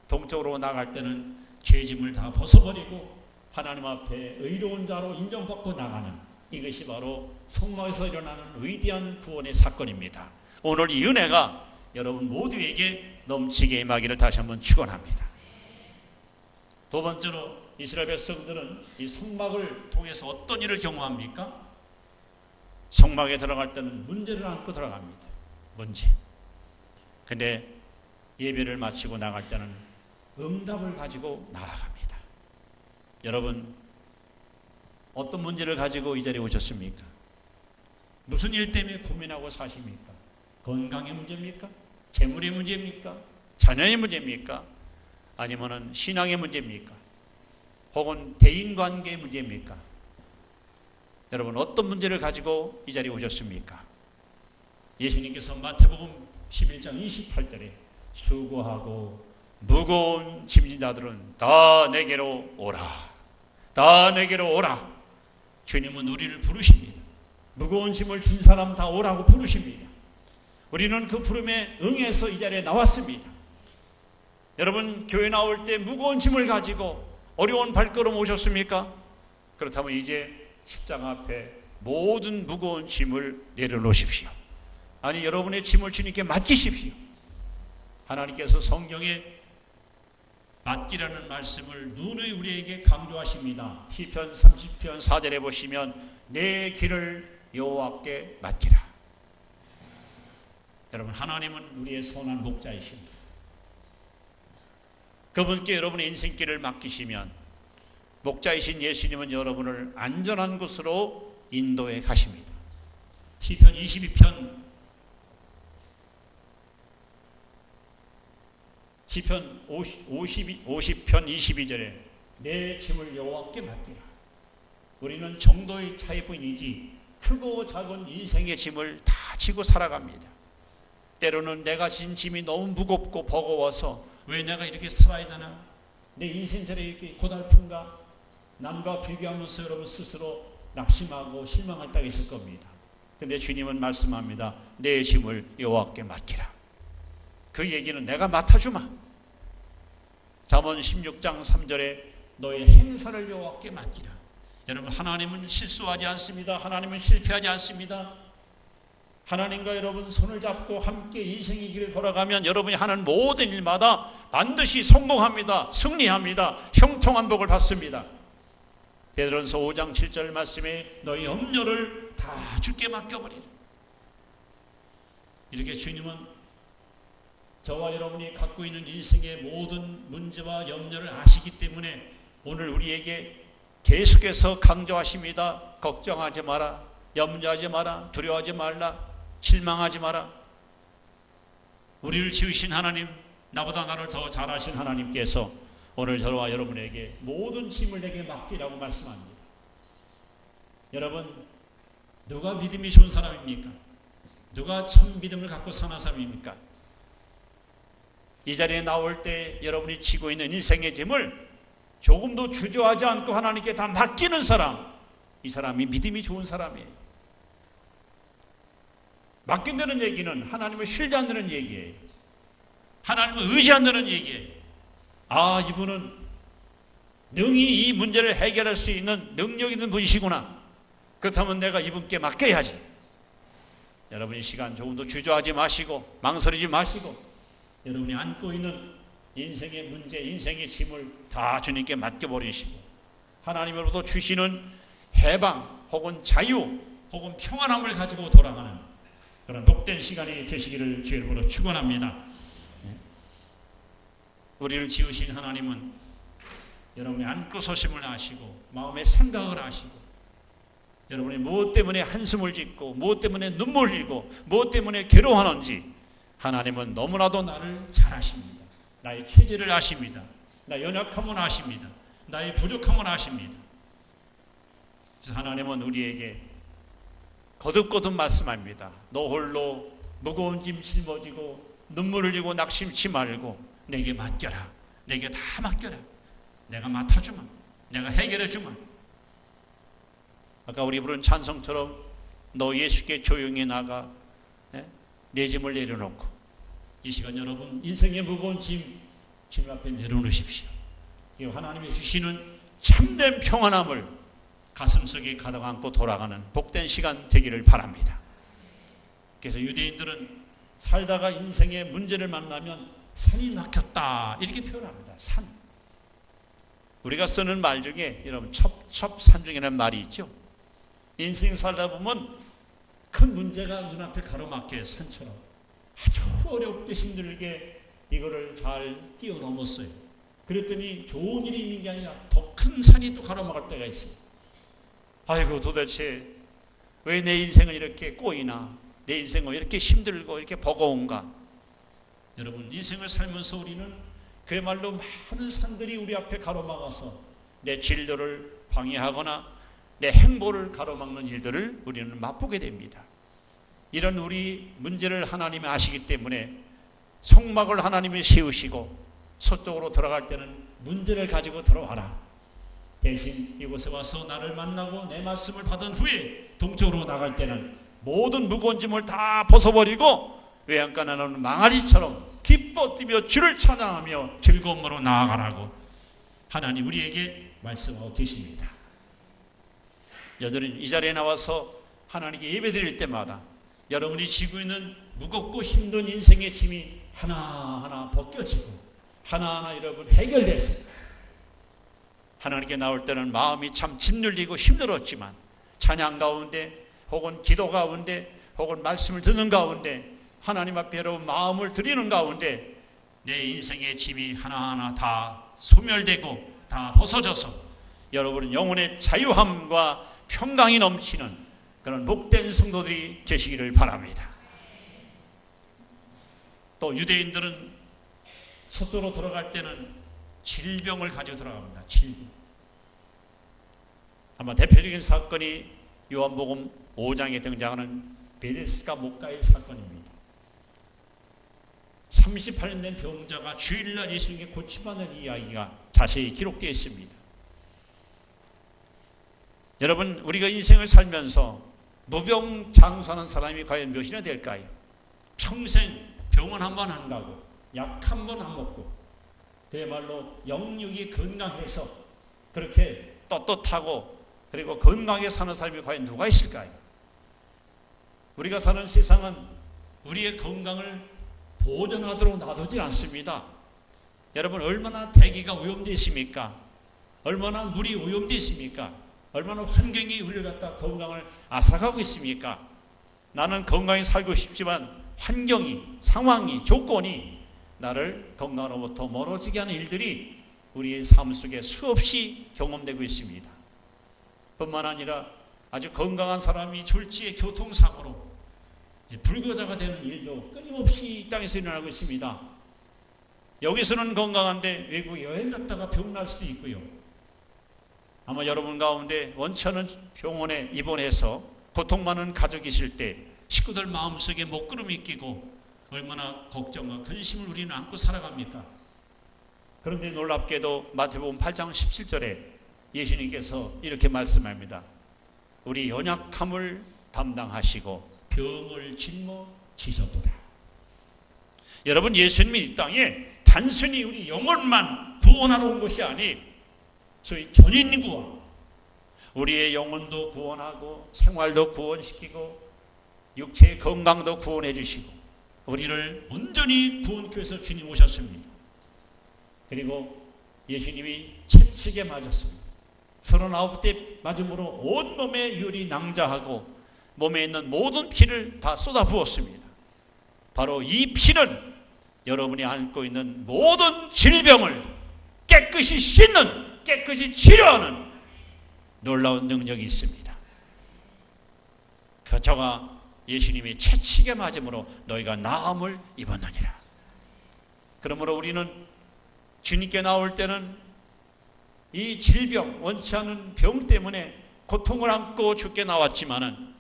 동쪽으로 나갈 때는 죄짐을 다 벗어버리고 하나님 앞에 의로운 자로 인정받고 나가는 이것이 바로 성막에서 일어나는 위대한 구원의 사건입니다. 오늘 이 은혜가 여러분 모두에게 넘치게 임하기를 다시 한번 축원합니다. 두 번째로 이스라엘 백성들은 이 성막을 통해서 어떤 일을 경험합니까? 성막에 들어갈 때는 문제를 안고 들어갑니다. 문제. 근데 예배를 마치고 나갈 때는 응답을 가지고 나아갑니다. 여러분, 어떤 문제를 가지고 이 자리에 오셨습니까? 무슨 일 때문에 고민하고 사십니까? 건강의 문제입니까? 재물의 문제입니까? 자녀의 문제입니까? 아니면은 신앙의 문제입니까? 혹은 대인관계의 문제입니까? 여러분, 어떤 문제를 가지고 이 자리에 오셨습니까? 예수님께서 마태복음 11장 28절에 수고하고 무거운 짐진 자들은 다 내게로 오라. 다 내게로 오라. 주님은 우리를 부르십니다. 무거운 짐을 진 사람 다 오라고 부르십니다. 우리는 그 부름에 응해서 이 자리에 나왔습니다. 여러분, 교회 나올 때 무거운 짐을 가지고 어려운 발걸음 오셨습니까? 그렇다면 이제 십자가 앞에 모든 무거운 짐을 내려놓으십시오. 아니, 여러분의 짐을 주님께 맡기십시오. 하나님께서 성경에 맡기라는 말씀을 누누이 우리에게 강조하십니다. 시편 30편 4절에 보시면 내 길을 여호와께 맡기라. 여러분, 하나님은 우리의 선한 목자이십니다. 그분께 여러분의 인생길을 맡기시면 목자이신 예수님은 여러분을 안전한 곳으로 인도해 가십니다. 시편 22편 시편 50편 22절에 내 짐을 여호와께 맡기라. 우리는 정도의 차이뿐이지 크고 작은 인생의 짐을 다 지고 살아갑니다. 때로는 내가 진 짐이 너무 무겁고 버거워서 왜 내가 이렇게 살아야 되나? 내 인생살이 이렇게 고달픈가? 남과 비교하면서 여러분 스스로 낙심하고 실망할 때가 있을 겁니다. 근데 주님은 말씀합니다. 내 짐을 여호와께 맡기라. 그 얘기는 내가 맡아주마. 잠언 16장 3절에 너의 행사를 여호와께 맡기라. 여러분, 하나님은 실수하지 않습니다. 하나님은 실패하지 않습니다. 하나님과 여러분 손을 잡고 함께 인생의 길을 걸어가면 여러분이 하는 모든 일마다 반드시 성공합니다. 승리합니다. 형통한 복을 받습니다. 베드로전서 5장 7절 말씀에 너희 염려를 다 주께 맡겨버리라. 이렇게 주님은 저와 여러분이 갖고 있는 인생의 모든 문제와 염려를 아시기 때문에 오늘 우리에게 계속해서 강조하십니다. 걱정하지 마라. 염려하지 마라. 두려워하지 말라. 실망하지 마라. 우리를 지으신 하나님, 나보다 나를 더 잘 아신 하나님께서 오늘 저와 여러분에게 모든 짐을 내게 맡기라고 말씀합니다. 여러분, 누가 믿음이 좋은 사람입니까? 누가 참 믿음을 갖고 사는 사람입니까? 이 자리에 나올 때 여러분이 지고 있는 인생의 짐을 조금도 주저하지 않고 하나님께 다 맡기는 사람, 이 사람이 믿음이 좋은 사람이에요. 맡긴다는 얘기는 하나님을 신뢰한다는 얘기예요. 하나님을 의지한다는 얘기예요. 아, 이분은 능히 이 문제를 해결할 수 있는 능력 있는 분이시구나. 그렇다면 내가 이분께 맡겨야지. 여러분, 이 시간 조금도 주저하지 마시고 망설이지 마시고 여러분이 안고 있는 인생의 문제, 인생의 짐을 다 주님께 맡겨버리시고 하나님으로부터 주시는 해방 혹은 자유 혹은 평안함을 가지고 돌아가는 그런 복된 시간이 되시기를 주의 이름으로 축원합니다. 우리를 지으신 하나님은 여러분이 안고 서심을 아시고 마음의 생각을 아시고 여러분이 무엇 때문에 한숨을 짓고 무엇 때문에 눈물을 흘리고 무엇 때문에 괴로워하는지 하나님은 너무나도 나를 잘 아십니다. 나의 체질을 아십니다. 나의 연약함을 아십니다. 나의 부족함을 아십니다. 그래서 하나님은 우리에게 거듭거듭 말씀합니다. 너 홀로 무거운 짐 짊어지고 눈물 흘리고 낙심치 말고 내게 맡겨라. 내게 다 맡겨라. 내가 맡아주마. 내가 해결해주마. 아까 우리 부른 찬송처럼 너 예수께 조용히 나가 내 짐을 내려놓고 이 시간 여러분 인생의 무거운 짐 주님 앞에 내려놓으십시오. 하나님이 주시는 참된 평안함을 가슴속에 가득 안고 돌아가는 복된 시간 되기를 바랍니다. 그래서 유대인들은 살다가 인생의 문제를 만나면 산이 막혔다 이렇게 표현합니다. 산. 우리가 쓰는 말 중에 여러분 첩첩산중이라는 말이 있죠. 인생 살다 보면 큰 문제가 눈앞에 가로막혀요. 산처럼 아주 어렵게 힘들게 이거를 잘 뛰어넘었어요. 그랬더니 좋은 일이 있는 게 아니라 더 큰 산이 또 가로막을 때가 있어요. 아이고 도대체 왜 내 인생은 이렇게 꼬이나, 내 인생은 이렇게 힘들고 이렇게 버거운가. 여러분 인생을 살면서 우리는 그야말로 많은 산들이 우리 앞에 가로막아서 내 진로를 방해하거나 내 행보를 가로막는 일들을 우리는 맛보게 됩니다. 이런 우리 문제를 하나님이 아시기 때문에 성막을 하나님이 세우시고 서쪽으로 들어갈 때는 문제를 가지고 들어와라. 대신 이곳에 와서 나를 만나고 내 말씀을 받은 후에 동쪽으로 나갈 때는 모든 무거운 짐을 다 벗어버리고 외양간 나는 망아리처럼 기뻐 뛰며 주를 찬양하며 즐거움으로 나아가라고 하나님 우리에게 말씀하고 계십니다. 여러분 이 자리에 나와서 하나님께 예배드릴 때마다 여러분이 지고 있는 무겁고 힘든 인생의 짐이 하나하나 벗겨지고 하나하나 여러분 해결돼서 하나님께 나올 때는 마음이 참 짓눌리고 힘들었지만 찬양 가운데 혹은 기도 가운데 혹은 말씀을 듣는 가운데 하나님 앞에 여러분 마음을 드리는 가운데 내 인생의 짐이 하나하나 다 소멸되고 다 벗어져서 여러분은 영혼의 자유함과 평강이 넘치는 그런 복된 성도들이 되시기를 바랍니다. 또 유대인들은 서도로 들어갈 때는 질병을 가지고 들어갑니다. 질병. 아마 대표적인 사건이 요한복음 5장에 등장하는 베데스다 목가의 사건입니다. 38년 된 병자가 주일날 예수님께 고침받는 이야기가 자세히 기록되어 있습니다. 여러분, 우리가 인생을 살면서 무병장수하는 사람이 과연 몇이나 될까요? 평생 병원 한 번 안 가고 약 한 번 안 먹고 그야말로 영육이 건강해서 그렇게 떳떳하고 그리고 건강하게 사는 사람이 과연 누가 있을까요? 우리가 사는 세상은 우리의 건강을 보존하도록 놔두질 않습니다. 여러분, 얼마나 대기가 오염되어 있습니까? 얼마나 물이 오염되어 있습니까? 얼마나 환경이 우리를 갖다 건강을 앗아가고 있습니까? 나는 건강히 살고 싶지만 환경이, 상황이, 조건이 나를 건강으로부터 멀어지게 하는 일들이 우리의 삶 속에 수없이 경험되고 있습니다. 뿐만 아니라 아주 건강한 사람이 졸지의 교통사고로 불구자가 되는 일도 끊임없이 이 땅에서 일어나고 있습니다. 여기서는 건강한데 외국 여행 갔다가 병날 수도 있고요. 아마 여러분 가운데 원치 않은 병원에 입원해서 고통 많은 가족이 있을 때 식구들 마음속에 먹구름이 끼고 얼마나 걱정과 근심을 우리는 안고 살아갑니까? 그런데 놀랍게도 마태복음 8장 17절에 예수님께서 이렇게 말씀합니다. 우리 연약함을 담당하시고 병을 짊어지셨도다. 여러분, 예수님이 이 땅에 단순히 우리 영혼만 구원하러 온 것이 아니 소위 전인 구원, 우리의 영혼도 구원하고 생활도 구원시키고 육체의 건강도 구원해 주시고 우리를 온전히 구원케 해서 주님 오셨습니다. 그리고 예수님이 채찍에 맞았습니다. 39대 맞음으로 온몸에 율이 낭자하고 몸에 있는 모든 피를 다 쏟아 부었습니다. 바로 이 피는 여러분이 안고 있는 모든 질병을 깨끗이 씻는, 깨끗이 치료하는 놀라운 능력이 있습니다. 저가 예수님이 채찍에 맞음으로 너희가 나음을 입었느니라. 그러므로 우리는 주님께 나올 때는 이 질병, 원치 않은 병 때문에 고통을 안고 주께 나왔지만은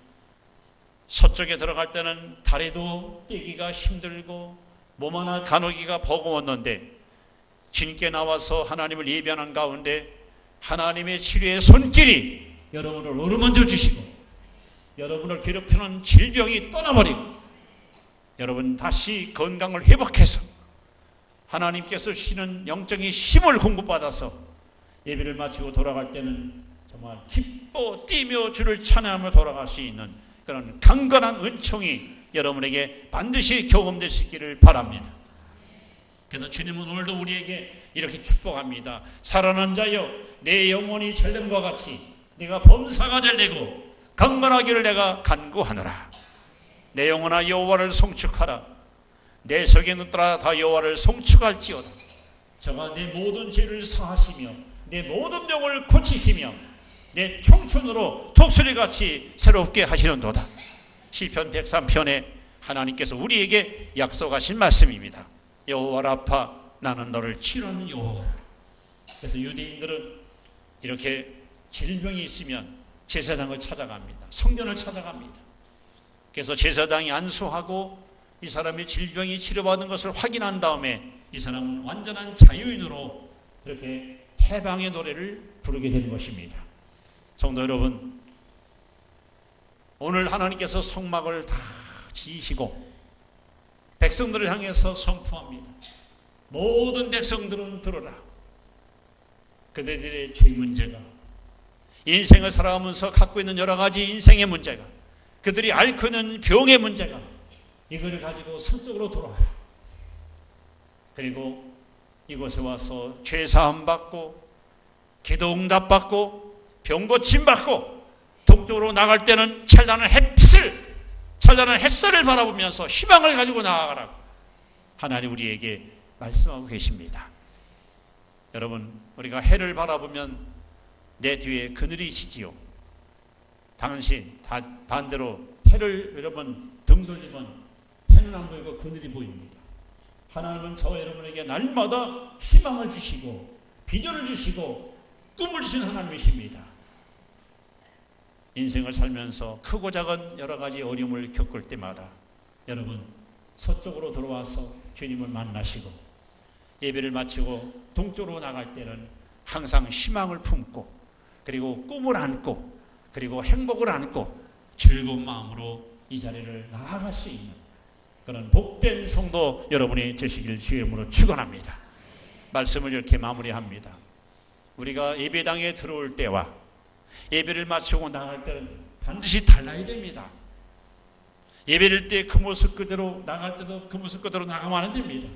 서쪽에 들어갈 때는 다리도 떼기가 힘들고 몸 하나 가누기가 버거웠는데 주님께 나와서 하나님을 예배하는 가운데 하나님의 치료의 손길이 여러분을 어루만져 주시고 여러분을 괴롭히는 질병이 떠나버리고 여러분 다시 건강을 회복해서 하나님께서 주시는 영적인 힘을 공급받아서 예배를 마치고 돌아갈 때는 정말 기뻐 뛰며 주를 찬양하며 돌아갈 수 있는 그런 강건한 은총이 여러분에게 반드시 경험될 수 있기를 바랍니다. 그래서 주님은 오늘도 우리에게 이렇게 축복합니다. 살아난 자여 내 영혼이 잘됨과 같이 네가 범사가 잘되고 강건하기를 내가 간구하노라. 내 영혼아 여호와를 송축하라. 내 속에 있는 따라 다 여호와를 송축할지어다. 저가 내 모든 죄를 사하시며 내 모든 병을 고치시며 내 청춘으로 독수리같이 새롭게 하시는도다. 시편 103편에 하나님께서 우리에게 약속하신 말씀입니다. 여호와 라파 나는 너를 치료하는 여호와라. 그래서 유대인들은 이렇게 질병이 있으면 제사장을 찾아갑니다. 성전을 찾아갑니다. 그래서 제사장이 안수하고 이 사람의 질병이 치료받은 것을 확인한 다음에 이 사람은 완전한 자유인으로 그렇게 해방의 노래를 부르게 되는 것입니다. 성도 여러분, 오늘 하나님께서 성막을 다 지으시고 백성들을 향해서 선포합니다. 모든 백성들은 들어라. 그들의 죄 문제가 인생을 살아가면서 갖고 있는 여러 가지 인생의 문제가 그들이 앓고 있는 병의 문제가 이걸 가지고 성적으로 돌아와라. 그리고 이곳에 와서 죄사함 받고 기도 응답 받고 병 고침 받고 동쪽으로 나갈 때는 찬란한 찬란한 햇살을 바라보면서 희망을 가지고 나아가라고 하나님 우리에게 말씀하고 계십니다. 여러분, 우리가 해를 바라보면 내 뒤에 그늘이 지지요. 당신 반대로 해를 여러분 등 돌리면 해는 안 보이고 그늘이 보입니다. 하나님은 저와 여러분에게 날마다 희망을 주시고 비전을 주시고 꿈을 주시는 하나님이십니다. 인생을 살면서 크고 작은 여러 가지 어려움을 겪을 때마다 여러분 서쪽으로 들어와서 주님을 만나시고 예배를 마치고 동쪽으로 나갈 때는 항상 희망을 품고 그리고 꿈을 안고 그리고 행복을 안고 즐거운 마음으로 이 자리를 나아갈 수 있는 그런 복된 성도 여러분이 되시길 주의 이름으로 축원합니다. 말씀을 이렇게 마무리합니다. 우리가 예배당에 들어올 때와 예배를 마치고 나갈 때는 반드시 달라야 됩니다. 예배를 때 그 모습 그대로 나갈 때도 그 모습 그대로 나가면 안 됩니다.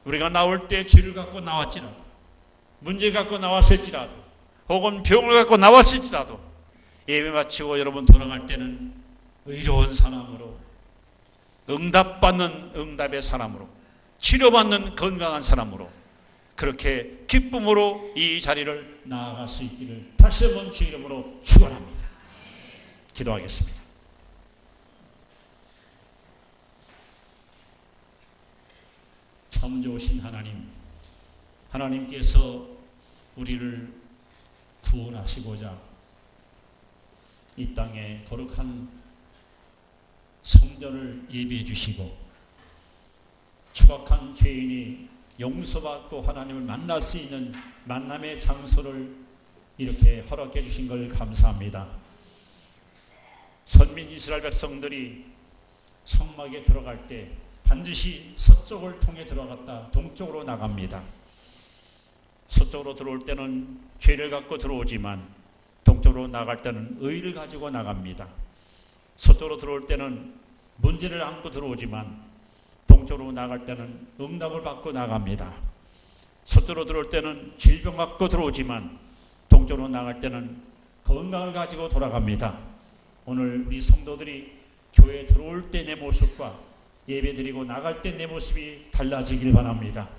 우리가 나올 때 죄를 갖고 나왔지라도 문제 갖고 나왔을지라도 혹은 병을 갖고 나왔을지라도 예배 마치고 여러분 돌아갈 때는 의로운 사람으로 응답받는 응답의 사람으로 치료받는 건강한 사람으로 그렇게 기쁨으로 이 자리를 나아갈 수 있기를 다시 한번 주의 이름으로 축원합니다. 기도하겠습니다. 참 좋으신 하나님, 하나님께서 우리를 구원하시고자 이 땅에 거룩한 성전을 예비해 주시고 추악한 죄인이 용서받고 하나님을 만날 수 있는 만남의 장소를 이렇게 허락해 주신 걸 감사합니다. 선민 이스라엘 백성들이 성막에 들어갈 때 반드시 서쪽을 통해 들어갔다 동쪽으로 나갑니다. 서쪽으로 들어올 때는 죄를 갖고 들어오지만 동쪽으로 나갈 때는 의를 가지고 나갑니다. 서쪽으로 들어올 때는 문제를 안고 들어오지만 동쪽으로 나갈 때는 응답을 받고 나갑니다. 서쪽으로 들어올 때는 질병 갖고 들어오지만 동쪽으로 나갈 때는 건강을 가지고 돌아갑니다. 오늘 우리 성도들이 교회에 들어올 때 내 모습과 예배 드리고 나갈 때 내 모습이 달라지길 바랍니다.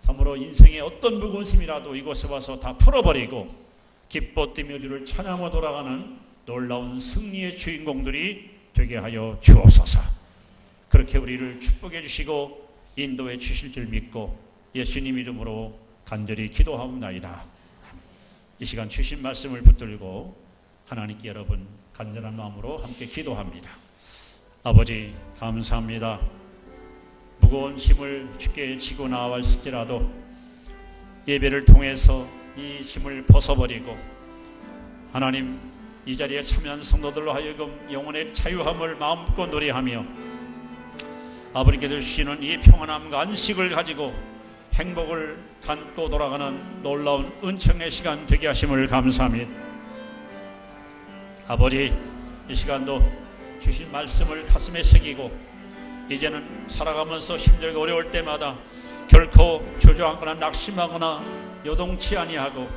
참으로 인생의 어떤 무거움이라도 이곳에 와서 다 풀어버리고 기뻐 뛰며 주를 찬양하며 돌아가는 놀라운 승리의 주인공들이 되게 하여 주옵소서. 그렇게 우리를 축복해 주시고 인도해 주실 줄 믿고 예수님 이름으로 간절히 기도하옵나이다. 이 시간 주신 말씀을 붙들고 하나님께 여러분 간절한 마음으로 함께 기도합니다. 아버지 감사합니다. 무거운 짐을 주께 지고 나왔을지라도 예배를 통해서 이 짐을 벗어버리고 하나님 이 자리에 참여한 성도들로 하여금 영혼의 자유함을 마음껏 노래하며 아버지께서 주시는 이 평안함과 안식을 가지고 행복을 갖고 돌아가는 놀라운 은총의 시간 되게 하심을 감사합니다. 아버지 이 시간도 주신 말씀을 가슴에 새기고 이제는 살아가면서 힘들고 어려울 때마다 결코 주저앉거나 낙심하거나 요동치 아니하고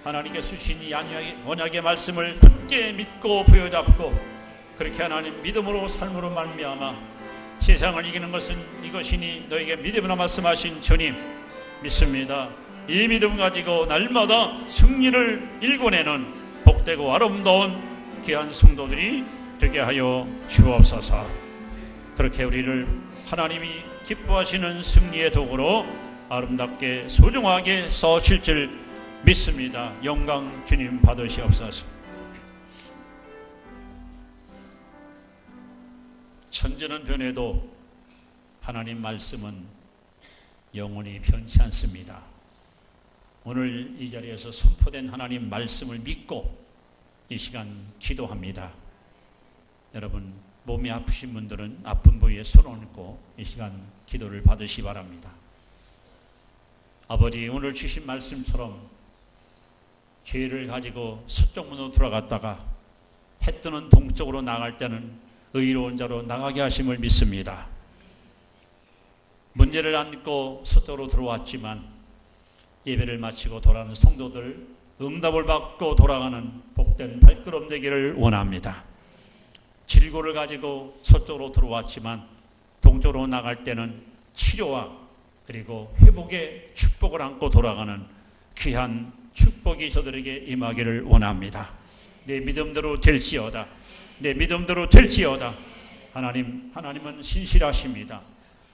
하나님께서 주신 이 언약의 말씀을 굳게 믿고 부여잡고 그렇게 하나님 믿음으로 삶으로 말미암아 세상을 이기는 것은 이것이니 너에게 믿음으로 말씀하신 주님 믿습니다. 이 믿음 가지고 날마다 승리를 일궈내는 복되고 아름다운 귀한 성도들이 되게 하여 주옵소서. 그렇게 우리를 하나님이 기뻐하시는 승리의 도구로 아름답게 소중하게 써칠 줄 믿습니다. 영광 주님 받으시옵소서. 천지는 변해도 하나님 말씀은 영원히 변치 않습니다. 오늘 이 자리에서 선포된 하나님 말씀을 믿고 이 시간 기도합니다. 여러분 몸이 아프신 분들은 아픈 부위에 손 얹고 이 시간 기도를 받으시 바랍니다. 아버지 오늘 주신 말씀처럼 죄를 가지고 서쪽문으로 들어갔다가 해 뜨는 동쪽으로 나갈 때는 의로운 자로 나가게 하심을 믿습니다. 문제를 안고 서쪽으로 들어왔지만 예배를 마치고 돌아가는 성도들 응답을 받고 돌아가는 복된 발걸음 되기를 원합니다. 질고를 가지고 서쪽으로 들어왔지만 동쪽으로 나갈 때는 치료와 그리고 회복의 축복을 안고 돌아가는 귀한 축복이 저들에게 임하기를 원합니다. 내 믿음대로 될지어다. 내 믿음대로 될지어다. 하나님은 신실하십니다.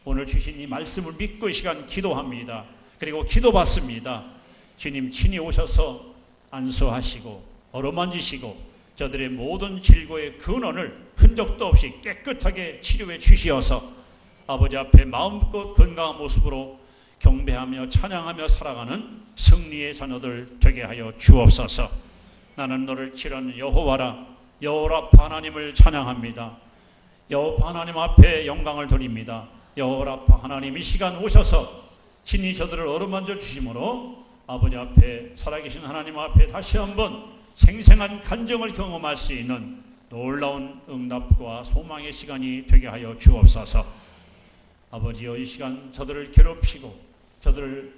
오늘 주신 이 말씀을 믿고 이 시간 기도합니다. 그리고 기도받습니다. 주님 친히 오셔서 안수하시고 어루만지시고 저들의 모든 질고의 근원을 흔적도 없이 깨끗하게 치료해 주시어서 아버지 앞에 마음껏 건강한 모습으로 경배하며 찬양하며 살아가는 승리의 자녀들 되게 하여 주옵소서. 나는 너를 치는 여호와라. 여호와 하나님을 찬양합니다. 여호와 하나님 앞에 영광을 돌립니다. 여호와 하나님 이 시간 오셔서 친히 저들을 어루만져 주심으로 아버지 앞에 살아계신 하나님 앞에 다시 한번 생생한 간정을 경험할 수 있는 놀라운 응답과 소망의 시간이 되게 하여 주옵소서. 아버지여 이 시간 저들을 괴롭히고 저들을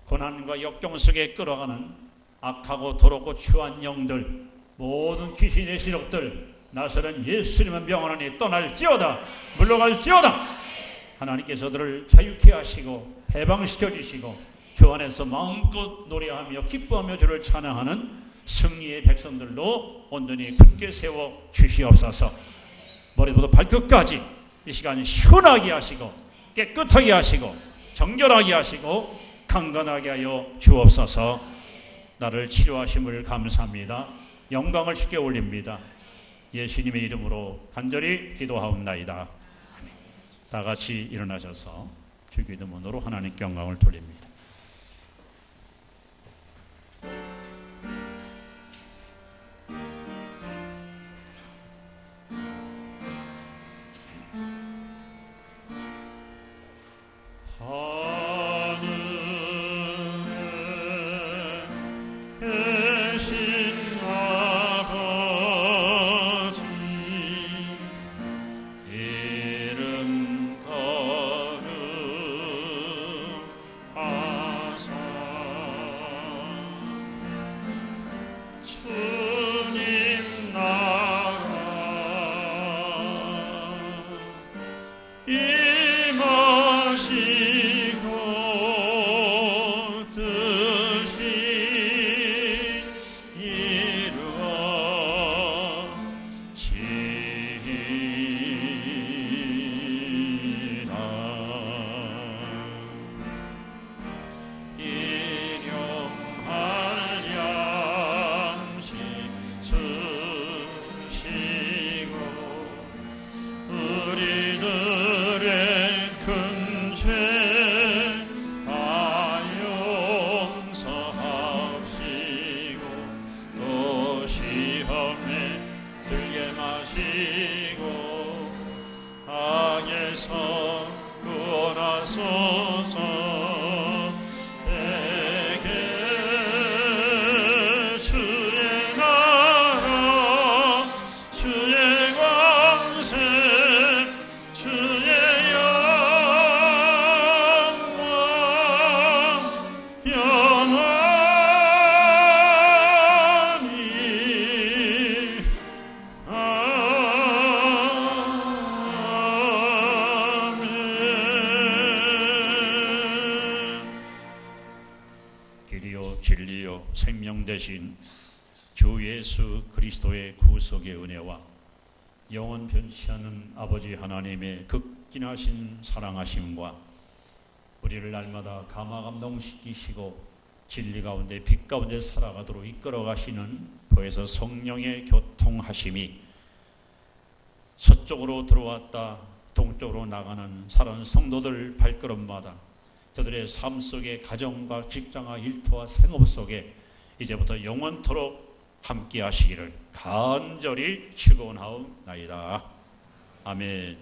고난과 역경 속에 끌어가는 악하고 더럽고 추한 영들 모든 귀신의 세력들 나서는 예수님의 명하니 떠날지어다 물러갈지어다. 하나님께서 저들을 자유케 하시고 해방시켜 주시고 주 안에서 마음껏 노래하며 기뻐하며 주를 찬양하는 승리의 백성들로 온전히 굳게 세워 주시옵소서. 머리부터 발끝까지 이 시간 시원하게 하시고 깨끗하게 하시고 정결하게 하시고 강건하게 하여 주옵소서. 나를 치료하심을 감사합니다. 영광을 주께 올립니다. 예수님의 이름으로 간절히 기도하옵나이다. 다 같이 일어나셔서 주기도문으로 하나님께 영광을 돌립니다. 되신 주 예수 그리스도의 구속의 은혜와 영원 변치 않는 아버지 하나님의 극진하신 사랑하심과 우리를 날마다 감화감동시키시고 진리 가운데 빛 가운데 살아가도록 이끌어 가시는 보혜사 성령의 교통하심이 서쪽으로 들어왔다 동쪽으로 나가는 살아가는 성도들 발걸음마다 저들의 삶 속에 가정과 직장과 일터와 생업 속에 이제부터 영원토록 함께 하시기를 간절히 축원하옵나이다. 아멘.